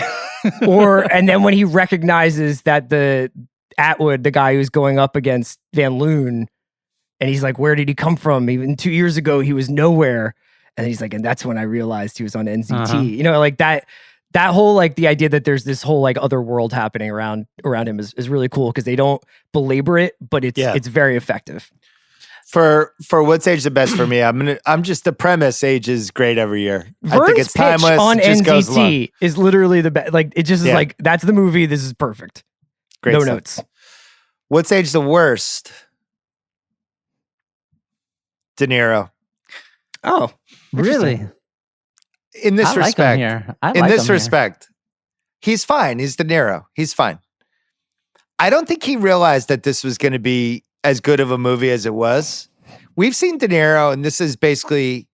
and then when he recognizes that the Atwood, the guy who's going up against Van Loon, and he's like, where did he come from? Even 2 years ago, he was nowhere. And he's like, and that's when I realized he was on NZT. You know, like that whole, like the idea that there's this whole like other world happening around him is really cool, because they don't belabor it, but it's very effective. For what's aged the best for me, I'm just, the premise ages great every year. Vern's I think it's timeless. On just goes along. NZT is literally the best. Like it just is like, that's the movie. This is perfect. Great no stuff. notes. What's aged the worst? De Niro. Oh, really? In this respect, respect, he's fine. He's De Niro. He's fine. I don't think he realized that this was going to be as good of a movie as it was. We've seen De Niro, and this is basically,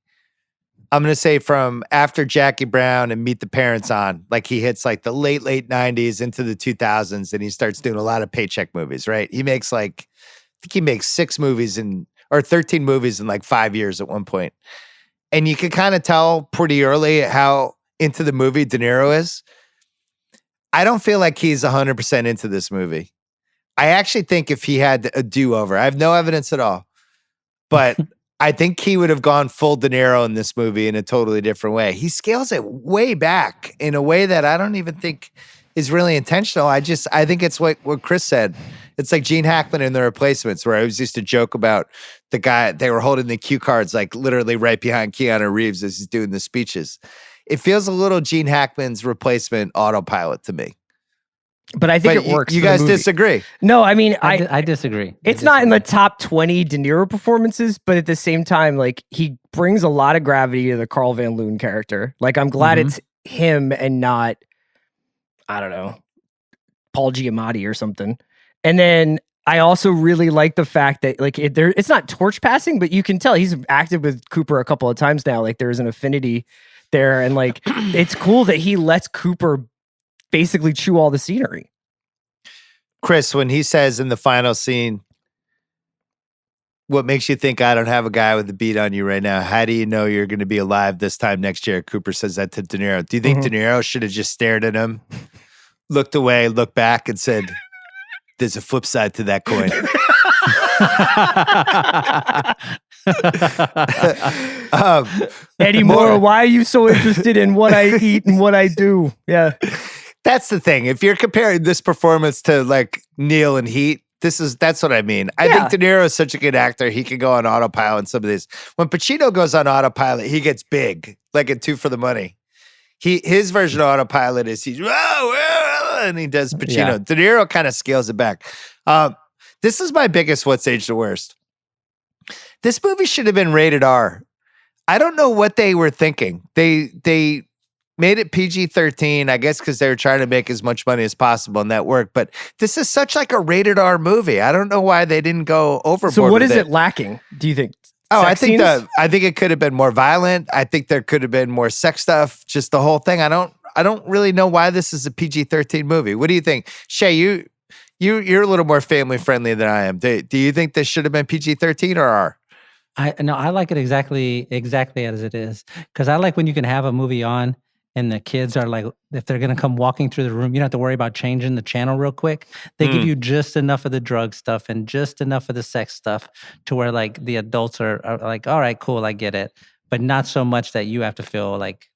I'm going to say from after Jackie Brown and Meet the Parents on, like he hits like the late 90s into the 2000s, and he starts doing a lot of paycheck movies, right? He makes I think he makes 6 movies or 13 movies in like 5 years at one point. And you can kind of tell pretty early how into the movie De Niro is. I don't feel like he's 100% into this movie. I actually think if he had a do-over, I have no evidence at all, but I think he would have gone full De Niro in this movie in a totally different way. He scales it way back in a way that I don't even think is really intentional. I think it's what Chris said. It's like Gene Hackman in The Replacements, where I always used to joke about the guy, they were holding the cue cards like literally right behind Keanu Reeves as he's doing the speeches. It feels a little Gene Hackman's Replacement autopilot to me. But I think it works. You guys disagree? No, I mean, I disagree. It's not in the top 20 De Niro performances, but at the same time, like he brings a lot of gravity to the Carl Van Loon character. Like I'm glad it's him and not, I don't know, Paul Giamatti or something. And then I also really like the fact that like it's not torch passing, but you can tell he's acted with Cooper a couple of times now. Like there's an affinity there, and like it's cool that he lets Cooper basically chew all the scenery. Chris, when he says in the final scene, what makes you think I don't have a guy with a beat on you right now? How do you know you're going to be alive this time next year? Cooper says that to De Niro. Do you think De Niro should have just stared at him, looked away, looked back, and said, there's a flip side to that coin? Eddie Mora, why are you so interested in what I eat and what I do? Yeah. That's the thing. If you're comparing this performance to like Neil and Heat, that's what I mean. I think De Niro is such a good actor. He could go on autopilot in some of these. When Pacino goes on autopilot, he gets big, like in Two for the Money. His version of autopilot is he's and he does Pacino. Yeah. De Niro kind of scales it back. This is my biggest what's aged the worst. This movie should have been rated R. I don't know what they were thinking. They made it PG-13, I guess because they were trying to make as much money as possible, and that worked. But this is such like a rated R movie. I don't know why they didn't go overboard. So what is it lacking, do you think? I think it could have been more violent. I think there could have been more sex stuff. Just the whole thing. I don't really know why this is a PG-13 movie. What do you think, Shea? You're a little more family friendly than I am. Do you think this should have been PG-13 or R? I like it exactly as it is, because I like when you can have a movie on and the kids are like, if they're going to come walking through the room, you don't have to worry about changing the channel real quick. They give you just enough of the drug stuff and just enough of the sex stuff to where like the adults are like, all right, cool, I get it. But not so much that you have to feel like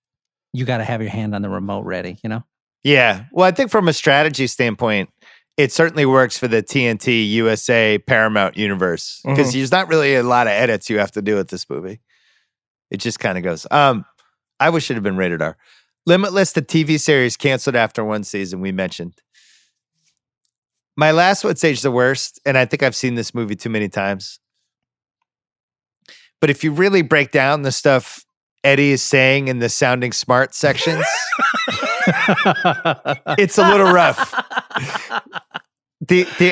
you got to have your hand on the remote ready, you know? Yeah. Well, I think from a strategy standpoint, it certainly works for the TNT, USA, Paramount universe because there's not really a lot of edits you have to do with this movie. It just kind of goes. I wish it had been rated R. Limitless, the TV series, canceled after one season, we mentioned. My last would say is the worst, and I think I've seen this movie too many times. But if you really break down the stuff Eddie is saying in the sounding smart sections, it's a little rough.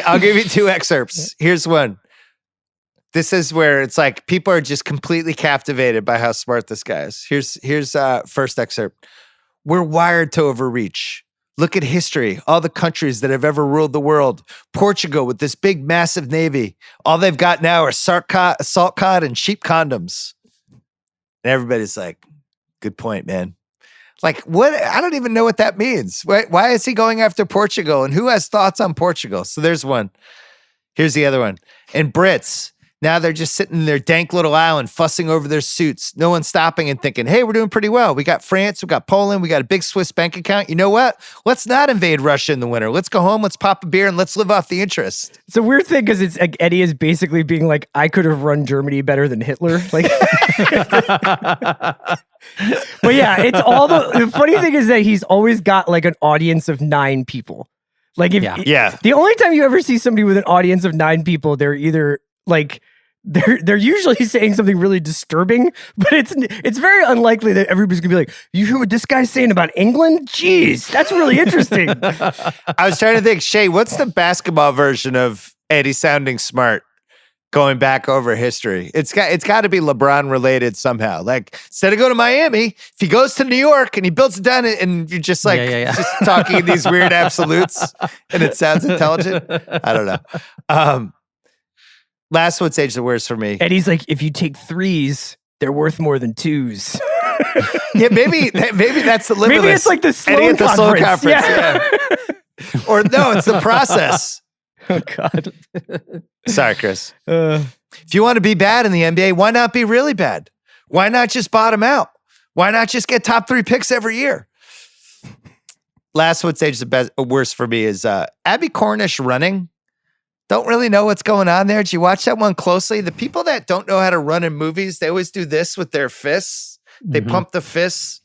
I'll give you two excerpts. Here's one. This is where it's like people are just completely captivated by how smart this guy is. Here's first excerpt. We're wired to overreach. Look at history, all the countries that have ever ruled the world. Portugal with this big, massive navy. All they've got now are salt cod and cheap condoms. And everybody's like, good point, man. Like, what? I don't even know what that means. Why is he going after Portugal? And who has thoughts on Portugal? So there's one. Here's the other one. And Brits, now they're just sitting in their dank little island fussing over their suits. No one's stopping and thinking, hey, we're doing pretty well. We got France, we got Poland, we got a big Swiss bank account. You know what? Let's not invade Russia in the winter. Let's go home, let's pop a beer, and let's live off the interest. It's a weird thing because it's like Eddie is basically being like, I could have run Germany better than Hitler. Like, but yeah, it's all the funny thing is that he's always got like an audience of 9 people. Like, the only time you ever see somebody with an audience of 9 people, they're either like, they're usually saying something really disturbing, but it's very unlikely that everybody's gonna be like, you hear what this guy's saying about England? Jeez, that's really interesting. I was trying to think, Shea, what's the basketball version of Eddie sounding smart going back over history? It's got to be LeBron related somehow. Like, instead of going to Miami, if he goes to New York and he builds it down and you're just like just talking these weird absolutes and it sounds intelligent. I don't know. Last would say the worst for me. Eddie's like, if you take 3s, they're worth more than 2s. Yeah, maybe that's the Limitless. Maybe it's like the Sloan Eddie at the Sloan conference. Yeah. Or no, it's the process. Oh God. Sorry, Chris. If you want to be bad in the NBA, why not be really bad? Why not just bottom out? Why not just get top 3 picks every year? Last would say the worst for me is Abby Cornish running. Don't really know what's going on there. Did you watch that one closely? The people that don't know how to run in movies, they always do this with their fists. They pump the fists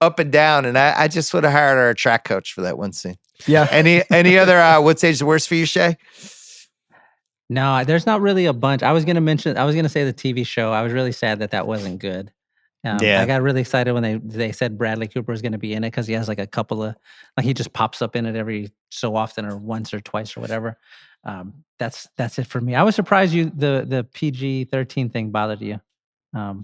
up and down. And I just would have hired our track coach for that one scene. Yeah. Any other what's age the worst for you, Shea? No, there's not really a bunch. I was going to say the TV show. I was really sad that wasn't good. I got really excited when they said Bradley Cooper is going to be in it because he has like a couple of, like he just pops up in it every so often or once or twice or whatever. That's it for me. I was surprised the PG-13 thing bothered you. I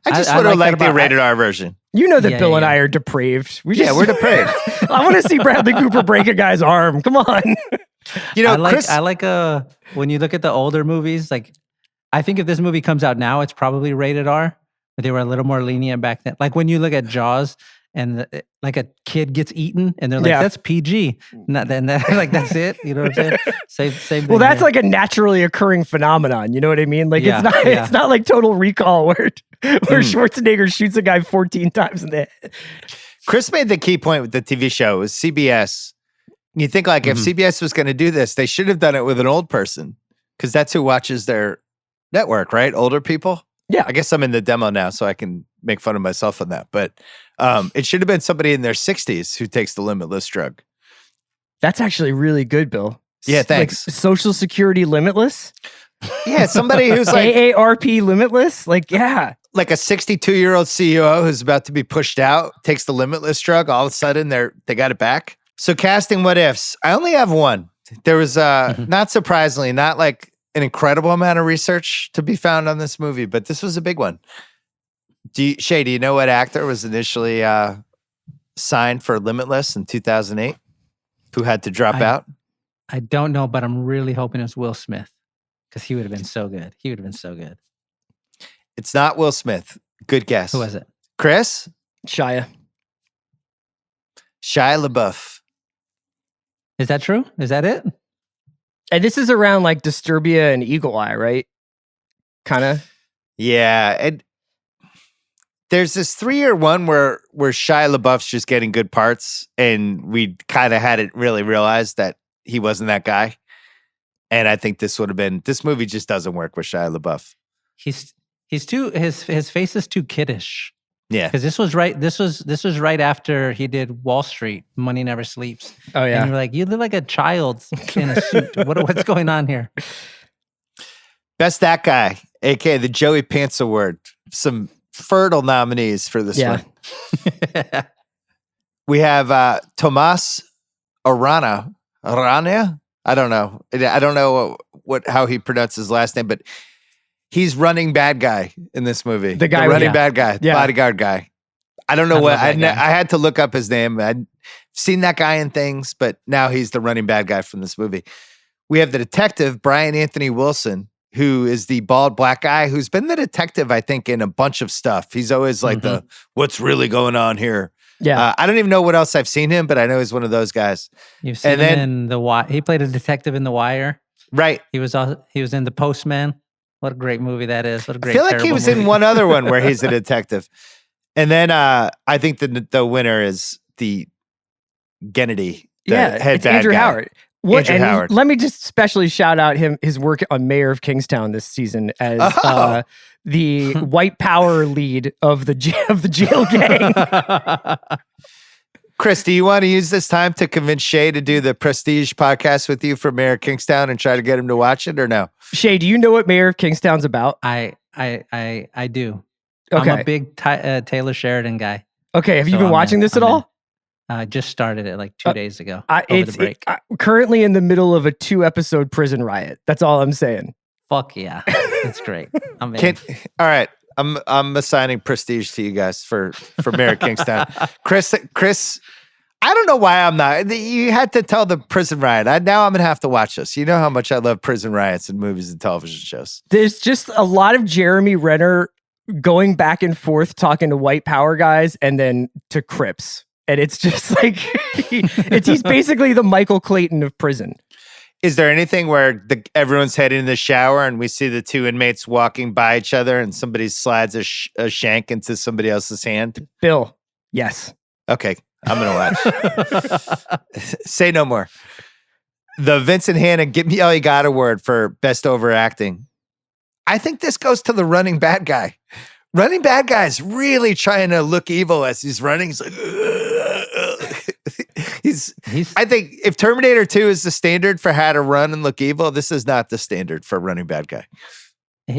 just would have liked the rated R version. You know that Bill and I are depraved. We're depraved. I want to see Bradley Cooper break a guy's arm. Come on. You know, I like when you look at the older movies, like I think if this movie comes out now, it's probably rated R. But they were a little more lenient back then. Like when you look at Jaws and like a kid gets eaten and they're like, that's PG. Not then like that's it. You know what I'm saying? Same thing. Well, that's like a naturally occurring phenomenon. You know what I mean? Like it's not like Total Recall where Schwarzenegger shoots a guy 14 times in the head. Chris made the key point with the TV show. It was CBS. You think like if CBS was going to do this, they should have done it with an old person because that's who watches their network, right? Older people. Yeah. I guess I'm in the demo now, so I can make fun of myself on that. But it should have been somebody in their 60s who takes the Limitless drug. That's actually really good, Bill. Yeah, thanks. Like Social Security Limitless? Yeah, somebody who's like... AARP Limitless? Like, yeah. Like a 62-year-old CEO who's about to be pushed out, takes the Limitless drug, all of a sudden they got it back. So casting what ifs. I only have one. There was, not surprisingly, not like an incredible amount of research to be found on this movie, but this was a big one. Shea, do you know what actor was initially signed for Limitless in 2008 who had to drop out? I don't know, but I'm really hoping it's Will Smith because he would have been so good. It's not Will Smith. Good guess. Who was it? Chris? Shia LaBeouf. Is that true? Is that it? And this is around like Disturbia and Eagle Eye, right? Kind of. Yeah, and there's this 3-year one where Shia LaBeouf's just getting good parts, and we kind of hadn't really realized that he wasn't that guy. And I think this movie just doesn't work with Shia LaBeouf. He's too his face is too kiddish. Yeah. Because this was right after he did Wall Street, Money Never Sleeps. Oh yeah. And you're like, you look like a child in a suit. What's going on here? Best That Guy, aka the Joey Pants Award. Some fertile nominees for this one. We have Tomas Arana. I don't know. I don't know how he pronounced his last name, but he's running bad guy in this movie. The guy running bad guy, bodyguard guy. I don't know I had to look up his name. I'd seen that guy in things, but now he's the running bad guy from this movie. We have the detective, Brian Anthony Wilson, who is the bald black guy who's been the detective, I think, in a bunch of stuff. He's always like the what's really going on here. Yeah. I don't even know what else I've seen him, but I know he's one of those guys. You've seen him in The Wire. He played a detective in The Wire. Right. He was in The Postman. What a great movie that is. What a great. I feel like he was in one other one where he's a detective. And then I think the winner is the Kennedy. Head it's bad Andrew guy. Howard. Andrew Howard. Let me just specially shout out his work on Mayor of Kingstown this season as the white power lead of the jail gang. Chris, do you want to use this time to convince Shea to do the Prestige podcast with you for Mayor of Kingstown and try to get him to watch it, or no? Shay, do you know what Mayor of Kingstown's about? I do. Okay. I'm a big Taylor Sheridan guy. Okay, have you been watching this at all? I just started it like 2 days ago over the break. Currently in the middle of a 2-episode prison riot. That's all I'm saying. Fuck yeah, that's great. I'm in. All right, I'm assigning Prestige to you guys for Mayor of Kingstown. Chris, I don't know why I'm not. You had to tell the prison riot. Now I'm gonna have to watch this. You know how much I love prison riots in movies and television shows. There's just a lot of Jeremy Renner going back and forth talking to white power guys and then to Crips. And it's just like, he's basically the Michael Clayton of prison. Is there anything where everyone's heading in the shower and we see the two inmates walking by each other and somebody slides a shank into somebody else's hand? Bill, yes. Okay, I'm going to watch. Say no more. The Vincent Hanna Give Me All You Got award for best overacting. I think this goes to the running bad guy. Running bad guy is really trying to look evil as he's running. He's like, I think if Terminator 2 is the standard for how to run and look evil, this is not the standard for running bad guy.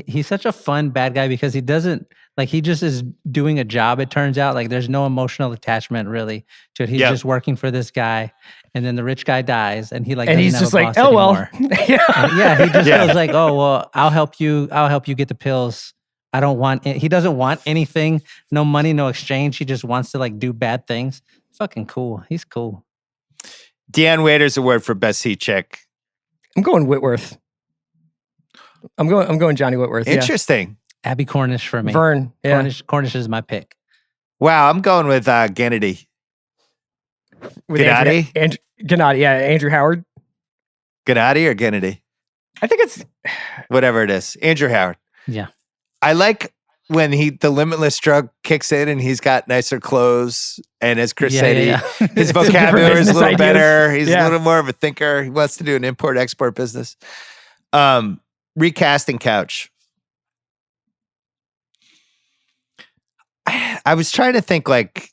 He's such a fun bad guy because he doesn't, like, he just is doing a job, it turns out. Like, there's no emotional attachment really to it. He's just working for this guy, and then the rich guy dies, and he like, and he's just like, oh, well. Yeah, he just goes like, oh, well, I'll help you get the pills. I don't want it. He doesn't want anything, no money, no exchange. He just wants to like do bad things. Fucking cool. He's cool. Deanne Waiters award for best heat check. I'm going Whitworth. I'm going Johnny Whitworth. Interesting. Yeah. Abby Cornish for me. Vern. Yeah. Cornish is my pick. Wow, I'm going with Gennady. Gennady? Gennady, yeah. Andrew Howard. Gennady or Gennady? I think it's whatever it is. Andrew Howard. Yeah. I like when the Limitless drug kicks in and he's got nicer clothes. And as Chris said, his vocabulary is a little better. He's a little more of a thinker. He wants to do an import-export business. Recasting couch. I was trying to think, like,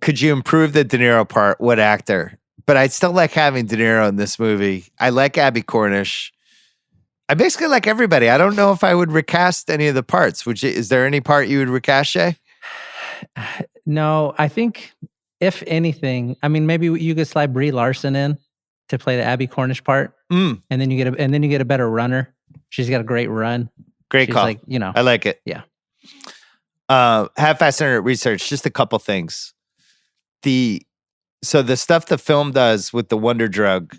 could you improve the De Niro part? What actor? But I still like having De Niro in this movie. I like Abby Cornish. I basically like everybody. I don't know if I would recast any of the parts. Is there any part you would recast, Shay? No, I think if anything, I mean, maybe you could slide Brie Larson in to play the Abby Cornish part, and then you get a better runner. She's got a great run. Great She's call. Like, I like it. Yeah. Half-assed research. Just a couple things. So the stuff the film does with the wonder drug,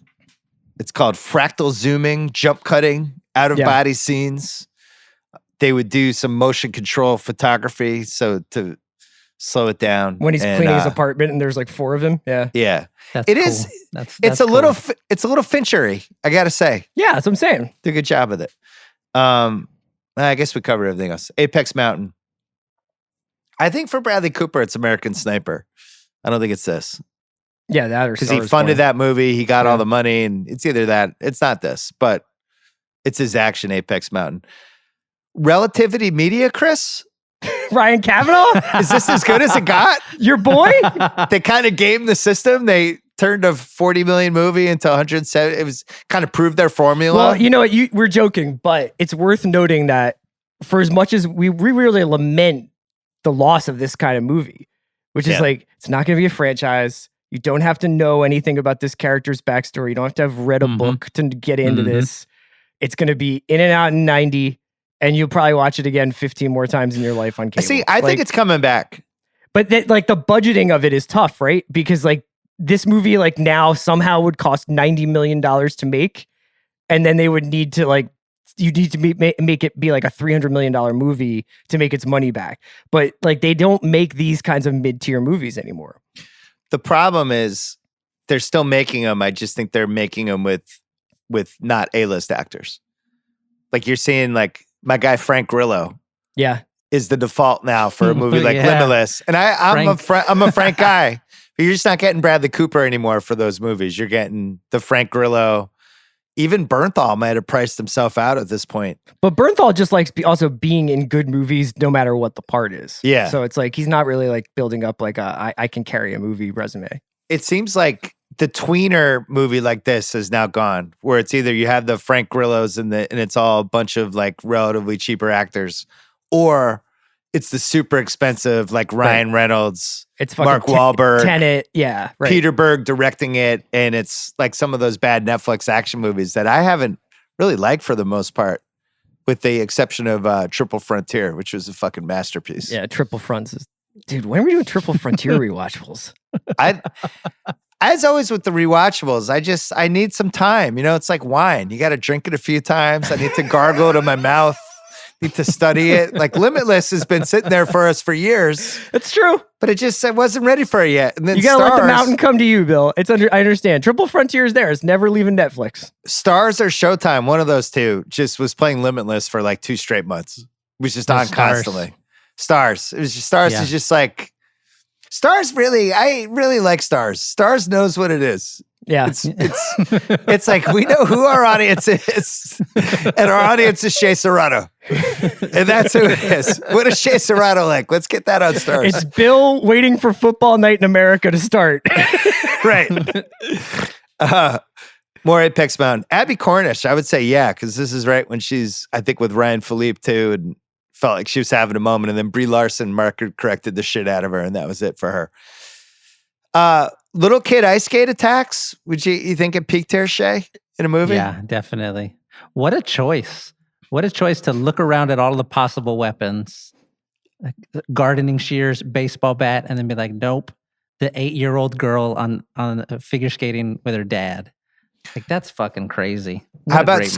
it's called fractal zooming, jump cutting, out of body scenes. They would do some motion control photography, so to slow it down. When he's cleaning his apartment and there's like 4 of him. Yeah. Yeah. That's it cool. is. That's it's a cool. little Finchery, I gotta say. Yeah, that's what I'm saying. Did a good job with it. I guess we covered everything else. Apex Mountain. I think for Bradley Cooper, it's American Sniper. I don't think it's this. Yeah, that or because Star he is funded Born. that movie. He got Yeah. all the money, and it's either that. It's not this, but it's his action, Apex Mountain. Relativity Media, Chris? Ryan Kavanaugh? Is this as good as it got? Your boy? They kind of gamed the system. They turned a 40 million movie into 170. It was kind of proved their formula. Well, you know what? We're joking, but it's worth noting that for as much as we really lament the loss of this kind of movie, which is like, it's not going to be a franchise. You don't have to know anything about this character's backstory. You don't have to have read a book to get into this. It's going to be in and out in 90, and you'll probably watch it again 15 more times in your life on cable. See, I think it's coming back. But like the budgeting of it is tough, right? Because like this movie like now somehow would cost $90 million to make, and then they would need to like, you need to make it be like a $300 million movie to make its money back. But like they don't make these kinds of mid-tier movies anymore. The problem is they're still making them. I just think they're making them with not A-list actors. Like you're seeing like my guy Frank Grillo Yeah. is the default now for a movie like Yeah. Limitless. And I'm a Frank guy. But you're just not getting Bradley Cooper anymore for those movies. You're getting the Frank Grillo. Even Bernthal might have priced himself out at this point. But Bernthal just likes also being in good movies no matter what the part is. Yeah. So it's like he's not really like building up like I can carry a movie resume. It seems like the tweener movie like this is now gone, where it's either you have the Frank Grillos and it's all a bunch of like relatively cheaper actors, or it's the super expensive like Ryan Reynolds, It's fucking Mark Wahlberg, Tenet. Yeah. Right. Peter Berg directing it, and it's like some of those bad Netflix action movies that I haven't really liked for the most part, with the exception of Triple Frontier, which was a fucking masterpiece. Yeah. Triple Fronts is, dude, when are we doing Triple Frontier rewatchables? As always with the rewatchables, I need some time. You know, it's like wine. You got to drink it a few times. I need to gargle it in my mouth. Need to study it. Like Limitless has been sitting there for us for years. It's true. But I wasn't ready for it yet. And then You gotta let the mountain come to you, Bill. I understand. Triple Frontier is there. It's never leaving Netflix. Stars or Showtime, one of those two, just was playing Limitless for like 2 straight months. It was just on constantly. Stars. It was just Stars is just like Stars really, I really like Stars. Stars knows what it is. Yeah. It's like we know who our audience is, and our audience is Shea Serrano. And that's who it is. What is Shea Serrano like? Let's get that on Stars. It's Bill waiting for football night in America to start. Right. More Apex Mountain. Abby Cornish, I would say, yeah, because this is right when she's, I think, with Ryan Philippe too, and felt like she was having a moment. And then Brie Larson market corrected the shit out of her, and that was it for her. Little kid ice skate attacks. Would you think it peaked here, Shay, in a movie? Yeah, definitely. What a choice. What a choice to look around at all the possible weapons. Like gardening shears, baseball bat, and then be like, nope. The 8-year-old girl on figure skating with her dad. Like, that's fucking crazy. What How a about great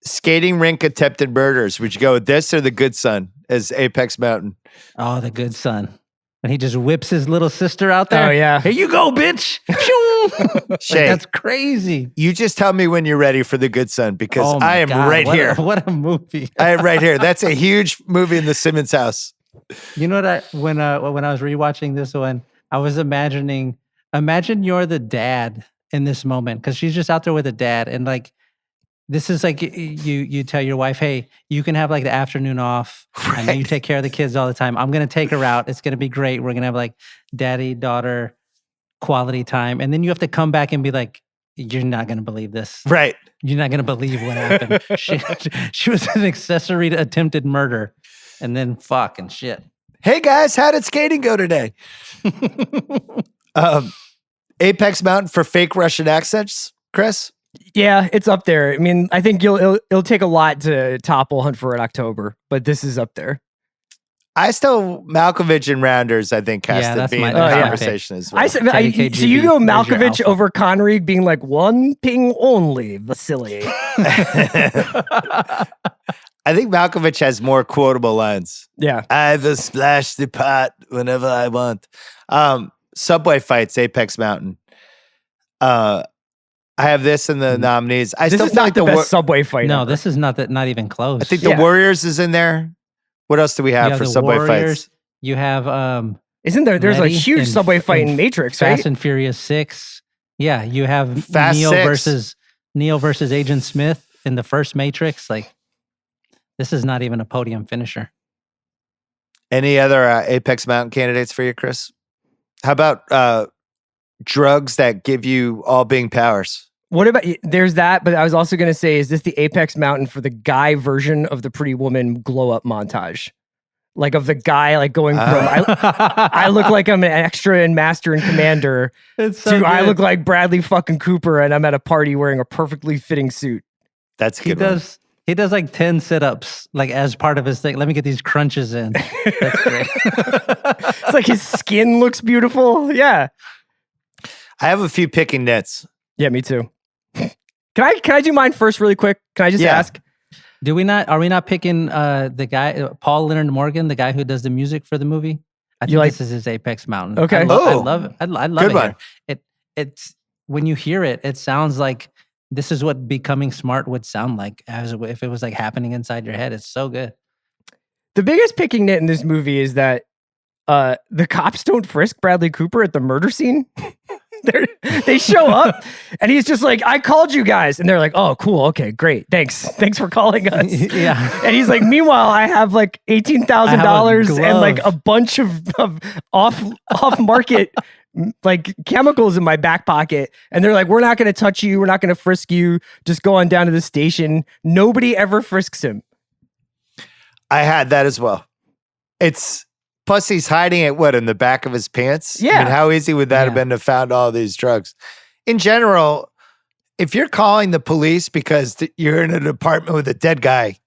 skating rink attempted murders? Would you go with this or The Good Son as Apex Mountain? Oh, The Good Son. When he just whips his little sister out there. Oh, yeah. Here you go, bitch. Shay, that's crazy. you just tell me when you're ready for The Good Son, because Oh my I am God, right what here. What a movie. I am right here. That's a huge movie in the Simmons house. You know what? When I was rewatching this one, I was imagine you're the dad in this moment, because she's just out there with a dad, and like this is like you tell your wife, hey, you can have like the afternoon off. Right. I know you take care of the kids all the time. I'm gonna take her out. It's gonna be great. We're gonna have like daddy daughter quality time, and then you have to come back and be like, you're not gonna believe this. Right. You're not gonna believe what happened. She was an accessory to attempted murder, and then fucking shit. Hey guys, how did skating go today? Apex Mountain for fake Russian accents, Chris? Yeah, it's up there. I mean, I think it'll take a lot to topple Hunt for Red October, but this is up there. Malkovich and Rounders, I think, has to be in the conversation as well. So you go Malkovich over Connery being like, one ping only, Vasily. I think Malkovich has more quotable lines. Yeah. I will splash the pot whenever I want. Subway fights, Apex Mountain. I have this in the nominees. This is not the best Subway fight. No, ever. this is not even close. I think the Warriors is in there. What else do we have for Subway fights? You have Isn't there? There's a Letty huge in- subway fight in Matrix, Fast right? and Furious 6. Yeah, you have Fast Neo 6. versus Agent Smith in the first Matrix. Like, this is not even a podium finisher. Any other Apex Mountain candidates for you, Chris? How about drugs that give you all being powers? What about there's that? But I was also going to say, is this the Apex Mountain for the guy version of the Pretty Woman glow up montage? Like of the guy like going from I look like I'm an extra in Master and Commander to I look like Bradley fucking Cooper and I'm at a party wearing a perfectly fitting suit. That's a good one. He does like 10 sit-ups like as part of his thing. Let me get these crunches in. That's great. It's like his skin looks beautiful. Yeah. I have a few picking nits. Yeah, me too. Can I do mine first really quick? Can I just ask? Are we not picking the guy, Paul Leonard Morgan, the guy who does the music for the movie? I think this is his Apex Mountain. Okay. I love it. I love Good it. one. It's when you hear it, it sounds like this is what becoming smart would sound like as if it was like happening inside your head. It's so good. The biggest picking nit in this movie is that the cops don't frisk Bradley Cooper at the murder scene. They show up and he's just like, I called you guys. And they're like, oh, cool. Okay, great. Thanks for calling us. Yeah. And he's like, meanwhile, I have like $18,000 and like a bunch of off market like chemicals in my back pocket. And they're like, we're not going to touch you. We're not going to frisk you. Just go on down to the station. Nobody ever frisks him. I had that as well. Plus he's hiding it, in the back of his pants? Yeah. I mean, how easy would that have been to found all these drugs? In general, if you're calling the police because you're in an apartment with a dead guy,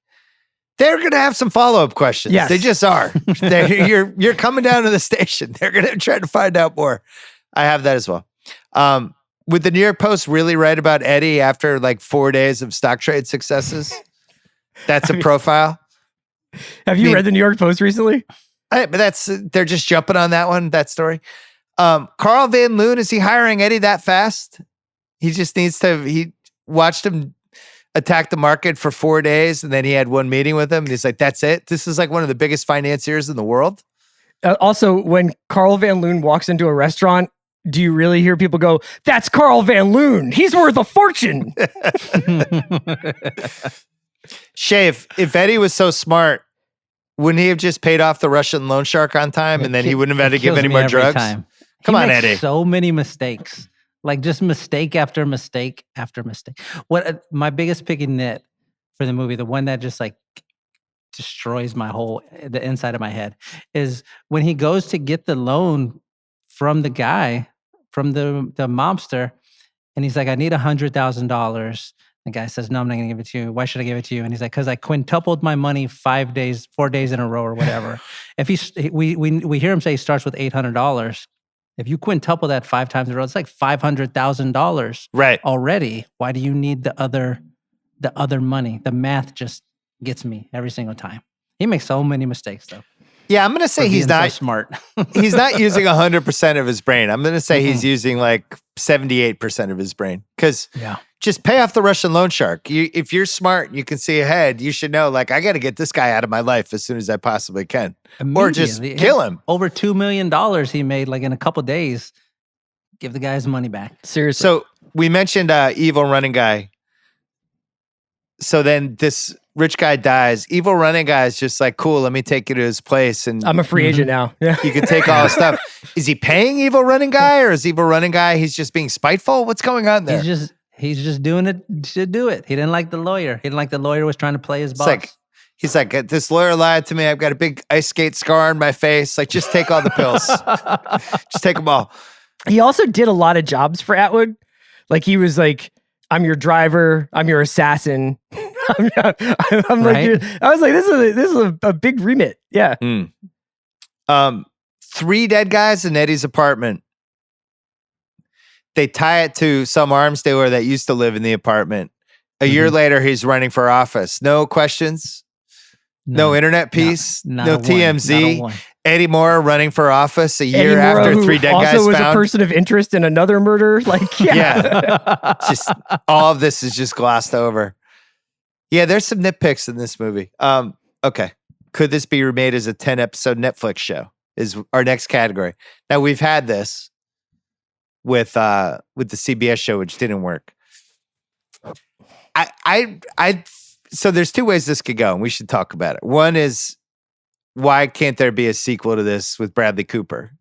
they're going to have some follow-up questions. Yes. They just are. You're coming down to the station. They're going to try to find out more. I have that as well. Would the New York Post really write about Eddie after like 4 days of stock trade successes? That's a profile. Have you read the New York Post recently? But they're just jumping on that story. Carl Van Loon, is he hiring Eddie that fast? He just needs to, he watched him attack the market for 4 days and then he had one meeting with him and he's like, that's it. This is like one of the biggest financiers in the world. Also, when Carl Van Loon walks into a restaurant, do you really hear people go, that's Carl Van Loon. He's worth a fortune. Shea, if Eddie was so smart, wouldn't he have just paid off the Russian loan shark on time and then he wouldn't have had to give any more drugs? Come on, Eddie. So many mistakes, like just mistake after mistake after mistake. What my biggest picking nit for the movie, the one that just like destroys the inside of my head, is when he goes to get the loan from the guy, from the mobster, and he's like, I need $100,000. The guy says, no, I'm not going to give it to you. Why should I give it to you? And he's like, because I quintupled my money 4 days in a row or whatever. If we hear him say he starts with $800. If you quintuple that 5 times in a row, it's like $500,000 right already. Why do you need the other money? The math just gets me every single time. He makes so many mistakes though. Yeah, I'm going to say he's not so smart. He's not using 100% of his brain. I'm going to say he's using like 78% of his brain. Because just pay off the Russian loan shark. If you're smart, you can see ahead. You should know, like, I got to get this guy out of my life as soon as I possibly can. Or just kill him. Over $2 million he made like in a couple days. Give the guy his money back. Seriously. So we mentioned evil running guy. So then this rich guy dies. Evil running guy is just like, cool, let me take you to his place. And I'm a free agent now. Yeah. You can take all his stuff. Is he paying evil running guy or is evil running guy, he's just being spiteful? What's going on there? He's just doing it to do it. He didn't like the lawyer. He didn't like the lawyer was trying to play his boss. He's like, this lawyer lied to me. I've got a big ice skate scar on my face. Like, just take all the pills. Just take them all. He also did a lot of jobs for Atwood. Like he was like, I'm your driver. I'm your assassin. I'm right? Like, I was like, this is a big remit. Yeah. 3 dead guys in Eddie's apartment. They tie it to some arms dealer that used to live in the apartment. A year later, he's running for office. No questions. No internet piece. No TMZ. Eddie Moore running for office a year after 3 dead guys also was found. A person of interest in another murder. Like, yeah. Just all of this is just glossed over. Yeah, there's some nitpicks in this movie. Okay. Could this be remade as a 10-episode Netflix show? is our next category. Now we've had this with the CBS show, which didn't work. So there's two ways this could go, and we should talk about it. One is, why can't there be a sequel to this with Bradley Cooper?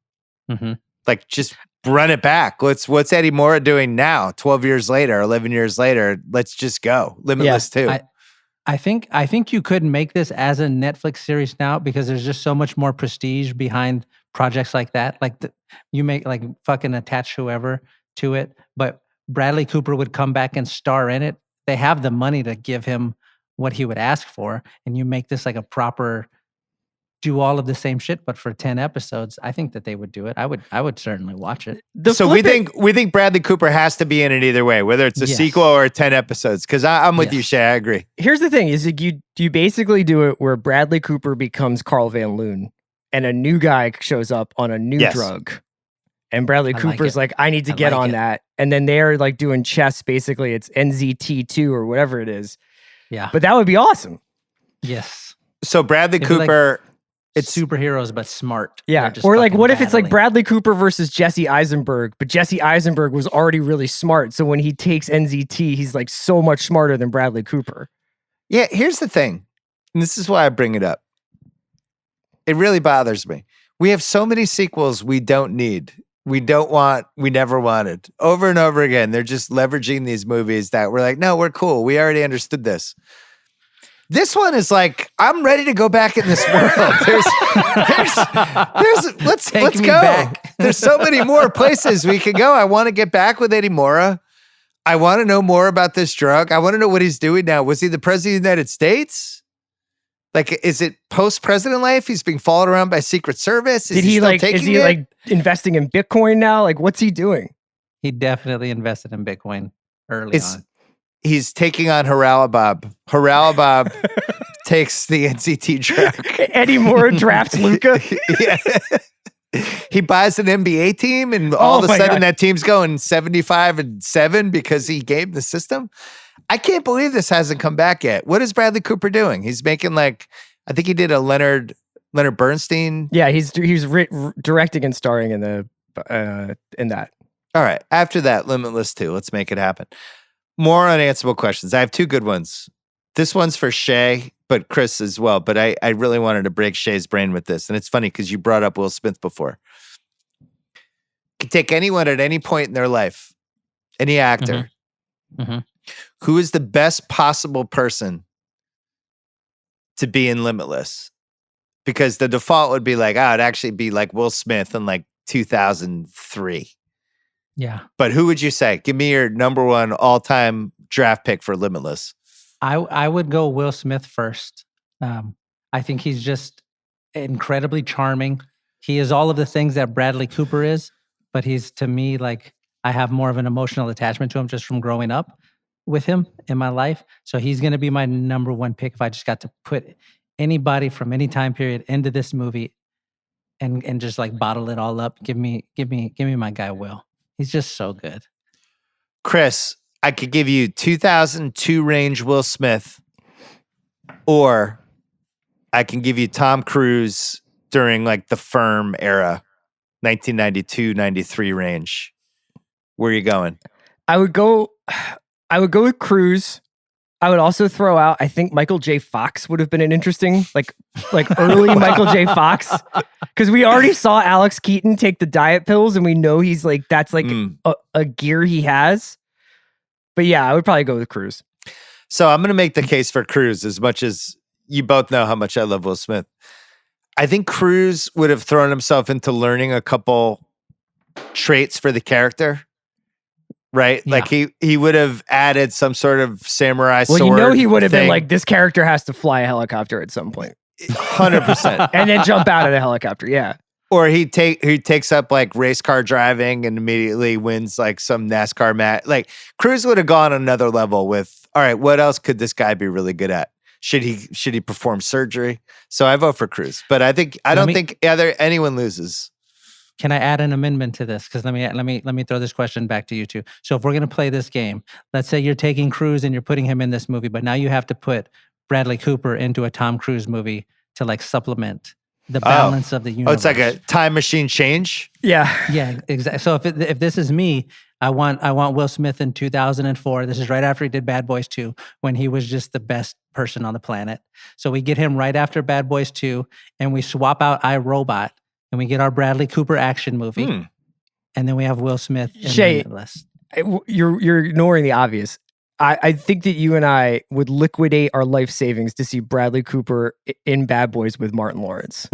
Mm-hmm. Like, just run it back. What's Eddie Mora doing now? 12 years later, 11 years later, let's just go. Limitless 2. I think you could make this as a Netflix series now, because there's just so much more prestige behind projects like that. Like you make like fucking attach whoever to it, but Bradley Cooper would come back and star in it. They have the money to give him what he would ask for, and you make this like a proper, do all of the same shit, but for 10 episodes. I think that they would do it. I would certainly watch it. So we think Bradley Cooper has to be in it either way, whether it's a sequel or 10 episodes. Because I'm with you, Shea. I agree. Here's the thing: is you basically do it where Bradley Cooper becomes Carl Van Loon, and a new guy shows up on a new drug, and Bradley Cooper's like, I need to get on that, and then they're like doing chess. Basically, it's NZT2 or whatever it is. Yeah, but that would be awesome. Yes. So Bradley Cooper. It's superheroes, but smart. Yeah. Or like, what if it's like Bradley Cooper versus Jesse Eisenberg, but Jesse Eisenberg was already really smart. So when he takes NZT, he's like so much smarter than Bradley Cooper. Yeah. Here's the thing. And this is why I bring it up. It really bothers me. We have so many sequels we don't need. We don't want, we never wanted. Over and over again, they're just leveraging these movies that we're like, no, we're cool. We already understood this. This one is like, I'm ready to go back in this world. Let's go. Back. There's so many more places we could go. I want to get back with Eddie Mora. I want to know more about this drug. I want to know what he's doing now. Was he the president of the United States? Like, is it post-president life? He's being followed around by Secret Service. Is he investing in Bitcoin now? Like, what's he doing? He definitely invested in Bitcoin early on. He's taking on Haralabob. Haralabob takes the NCT drug. Eddie Mora drafts Luka. Yeah. He buys an NBA team, and all of a sudden that team's going 75-7 because he gave the system. I can't believe this hasn't come back yet. What is Bradley Cooper doing? He's making like, I think he did a Leonard Bernstein. Yeah, he's directing and starring in that. All right. After that, Limitless 2. Let's make it happen. More unanswerable questions. I have two good ones. This one's for Shea, but Chris as well. But I really wanted to break Shea's brain with this. And it's funny because you brought up Will Smith before. You can take anyone at any point in their life, any actor, who is the best possible person to be in Limitless. Because the default would be like, it'd actually be like Will Smith in like 2003. Yeah. But who would you say? Give me your number one all-time draft pick for Limitless. I would go Will Smith first. I think he's just incredibly charming. He is all of the things that Bradley Cooper is, but he's, to me, like, I have more of an emotional attachment to him just from growing up with him in my life. So he's going to be my number one pick if I just got to put anybody from any time period into this movie and just like bottle it all up. Give me my guy Will. He's just so good. Chris, I could give you 2002 range Will Smith, or I can give you Tom Cruise during like the Firm era, 1992, 93 range. Where are you going? I would go with Cruise. I would also throw out, I think Michael J. Fox would have been an interesting, like early Michael J. Fox. Because we already saw Alex Keaton take the diet pills, and we know he's like, that's like a gear he has. But yeah, I would probably go with Cruise. So I'm going to make the case for Cruise, as much as you both know how much I love Will Smith. I think Cruise would have thrown himself into learning a couple traits for the character. Right? Yeah. Like he would have added some sort of samurai sword. Well, you know, he would have been like, this character has to fly a helicopter at some point. 100%. And then jump out of the helicopter. Yeah. Or he takes up like race car driving and immediately wins like some NASCAR match. Like, Cruise would have gone another level with, all right, what else could this guy be really good at? Should he perform surgery? So I vote for Cruise. But I don't think anyone loses. Can I add an amendment to this? Because let me throw this question back to you two. So if we're going to play this game, let's say you're taking Cruise and you're putting him in this movie, but now you have to put Bradley Cooper into a Tom Cruise movie to like supplement the balance of the universe. Oh, it's like a time machine change. Yeah. Yeah, exactly. So if this is me, I want Will Smith in 2004. This is right after he did Bad Boys 2, when he was just the best person on the planet. So we get him right after Bad Boys 2, and we swap out iRobot, and we get our Bradley Cooper action movie, and then we have Will Smith in Shea, Limitless. You're ignoring the obvious. I think that you and I would liquidate our life savings to see Bradley Cooper in Bad Boys with Martin Lawrence.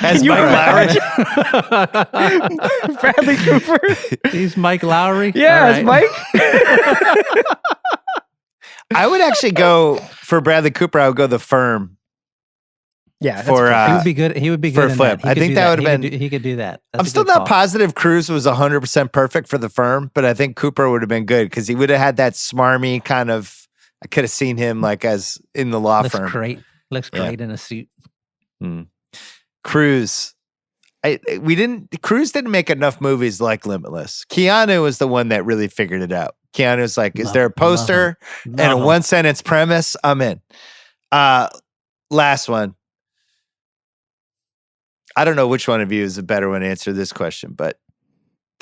As Mike Lowry. Bradley Cooper. He's Mike Lowry. Yeah, All it's Mike. I would actually go for Bradley Cooper. I would go The Firm. Yeah, for he would be good. He would be for good a in flip. That. He I could think do that would have been. He could do that. That's I'm a still good not call. positive Cruise was 100% perfect for The Firm, but I think Cooper would have been good because he would have had that smarmy kind of. I could have seen him like as in the law Looks firm. great. Looks great in a suit. Cruise. Cruise didn't make enough movies like Limitless. Keanu was the one that really figured it out. Keanu's like, is there a poster and a one sentence premise? I'm in. Last one. I don't know which one of you is a better one to answer this question, but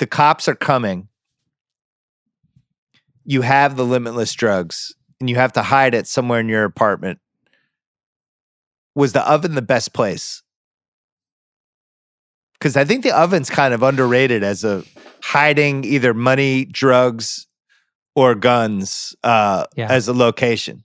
the cops are coming. You have the Limitless drugs and you have to hide it somewhere in your apartment. Was the oven the best place? Because I think the oven's kind of underrated as a hiding either money, drugs, or guns as a location.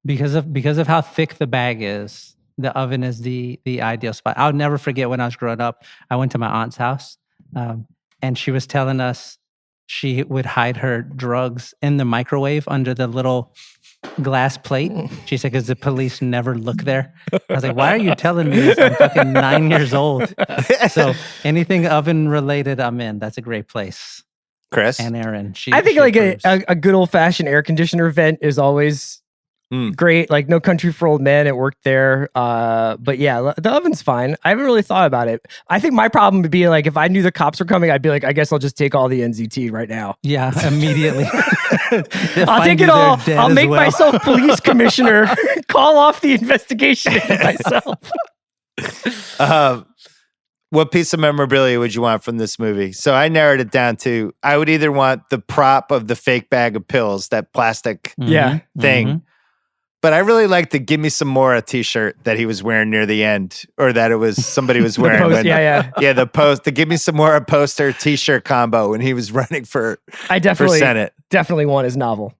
Because of how thick the bag is, the oven is the ideal spot. I'll never forget when I was growing up, I went to my aunt's house and she was telling us she would hide her drugs in the microwave under the little glass plate. She said, because the police never look there. I was like, why are you telling me this? I'm fucking 9 years old. So anything oven related, I'm in. That's a great place. Chris? And Aaron. I think like a good old fashioned air conditioner vent is always great. Like No Country for Old Men, it worked there. But yeah, the oven's fine. I haven't really thought about it. I think my problem would be like, if I knew the cops were coming, I'd be like, I guess I'll just take all the NZT right now. Yeah, immediately. I'll take it all. I'll make myself police commissioner, call off the investigation myself. What piece of memorabilia would you want from this movie? So I narrowed it down to, I would either want the prop of the fake bag of pills, that plastic thing. But I really like the "Give Me Some More" t-shirt that he was wearing near the end, or that it was somebody was wearing. The post, the "Give Me Some More" poster t-shirt combo when he was running for Senate. Definitely want his novel.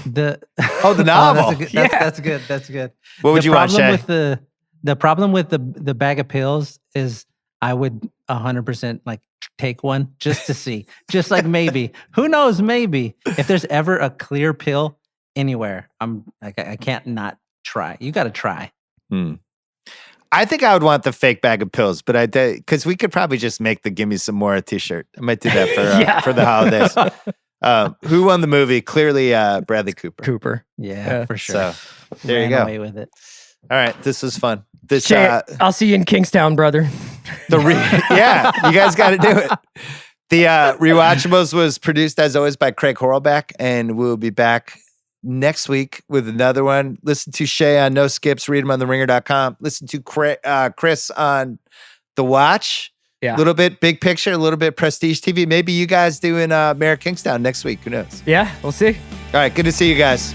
The novel. That's good. That's good. What would you want, Shea? The problem with the bag of pills is I would 100% like take one just to see, just like maybe. Who knows? Maybe if there's ever a clear pill anywhere, I can't not try. You got to try. I think I would want the fake bag of pills, but because we could probably just make the "Give Me Some More" t-shirt. I might do that for the holidays. Who won the movie? Clearly, Bradley Cooper. Yeah, for sure. So there you go. Away with it. All right, this was fun. I'll see you in Kingstown, brother. You guys got to do it. The Rewatchables was produced as always by Craig Horlbeck, and we'll be back next week with another one. Listen to Shea on No Skips. Read him on theringer.com. Listen to Chris on The Watch. Yeah. A little bit Big Picture, a little bit Prestige TV. Maybe you guys doing Mayor of Kingstown next week. Who knows? Yeah, we'll see. All right. Good to see you guys.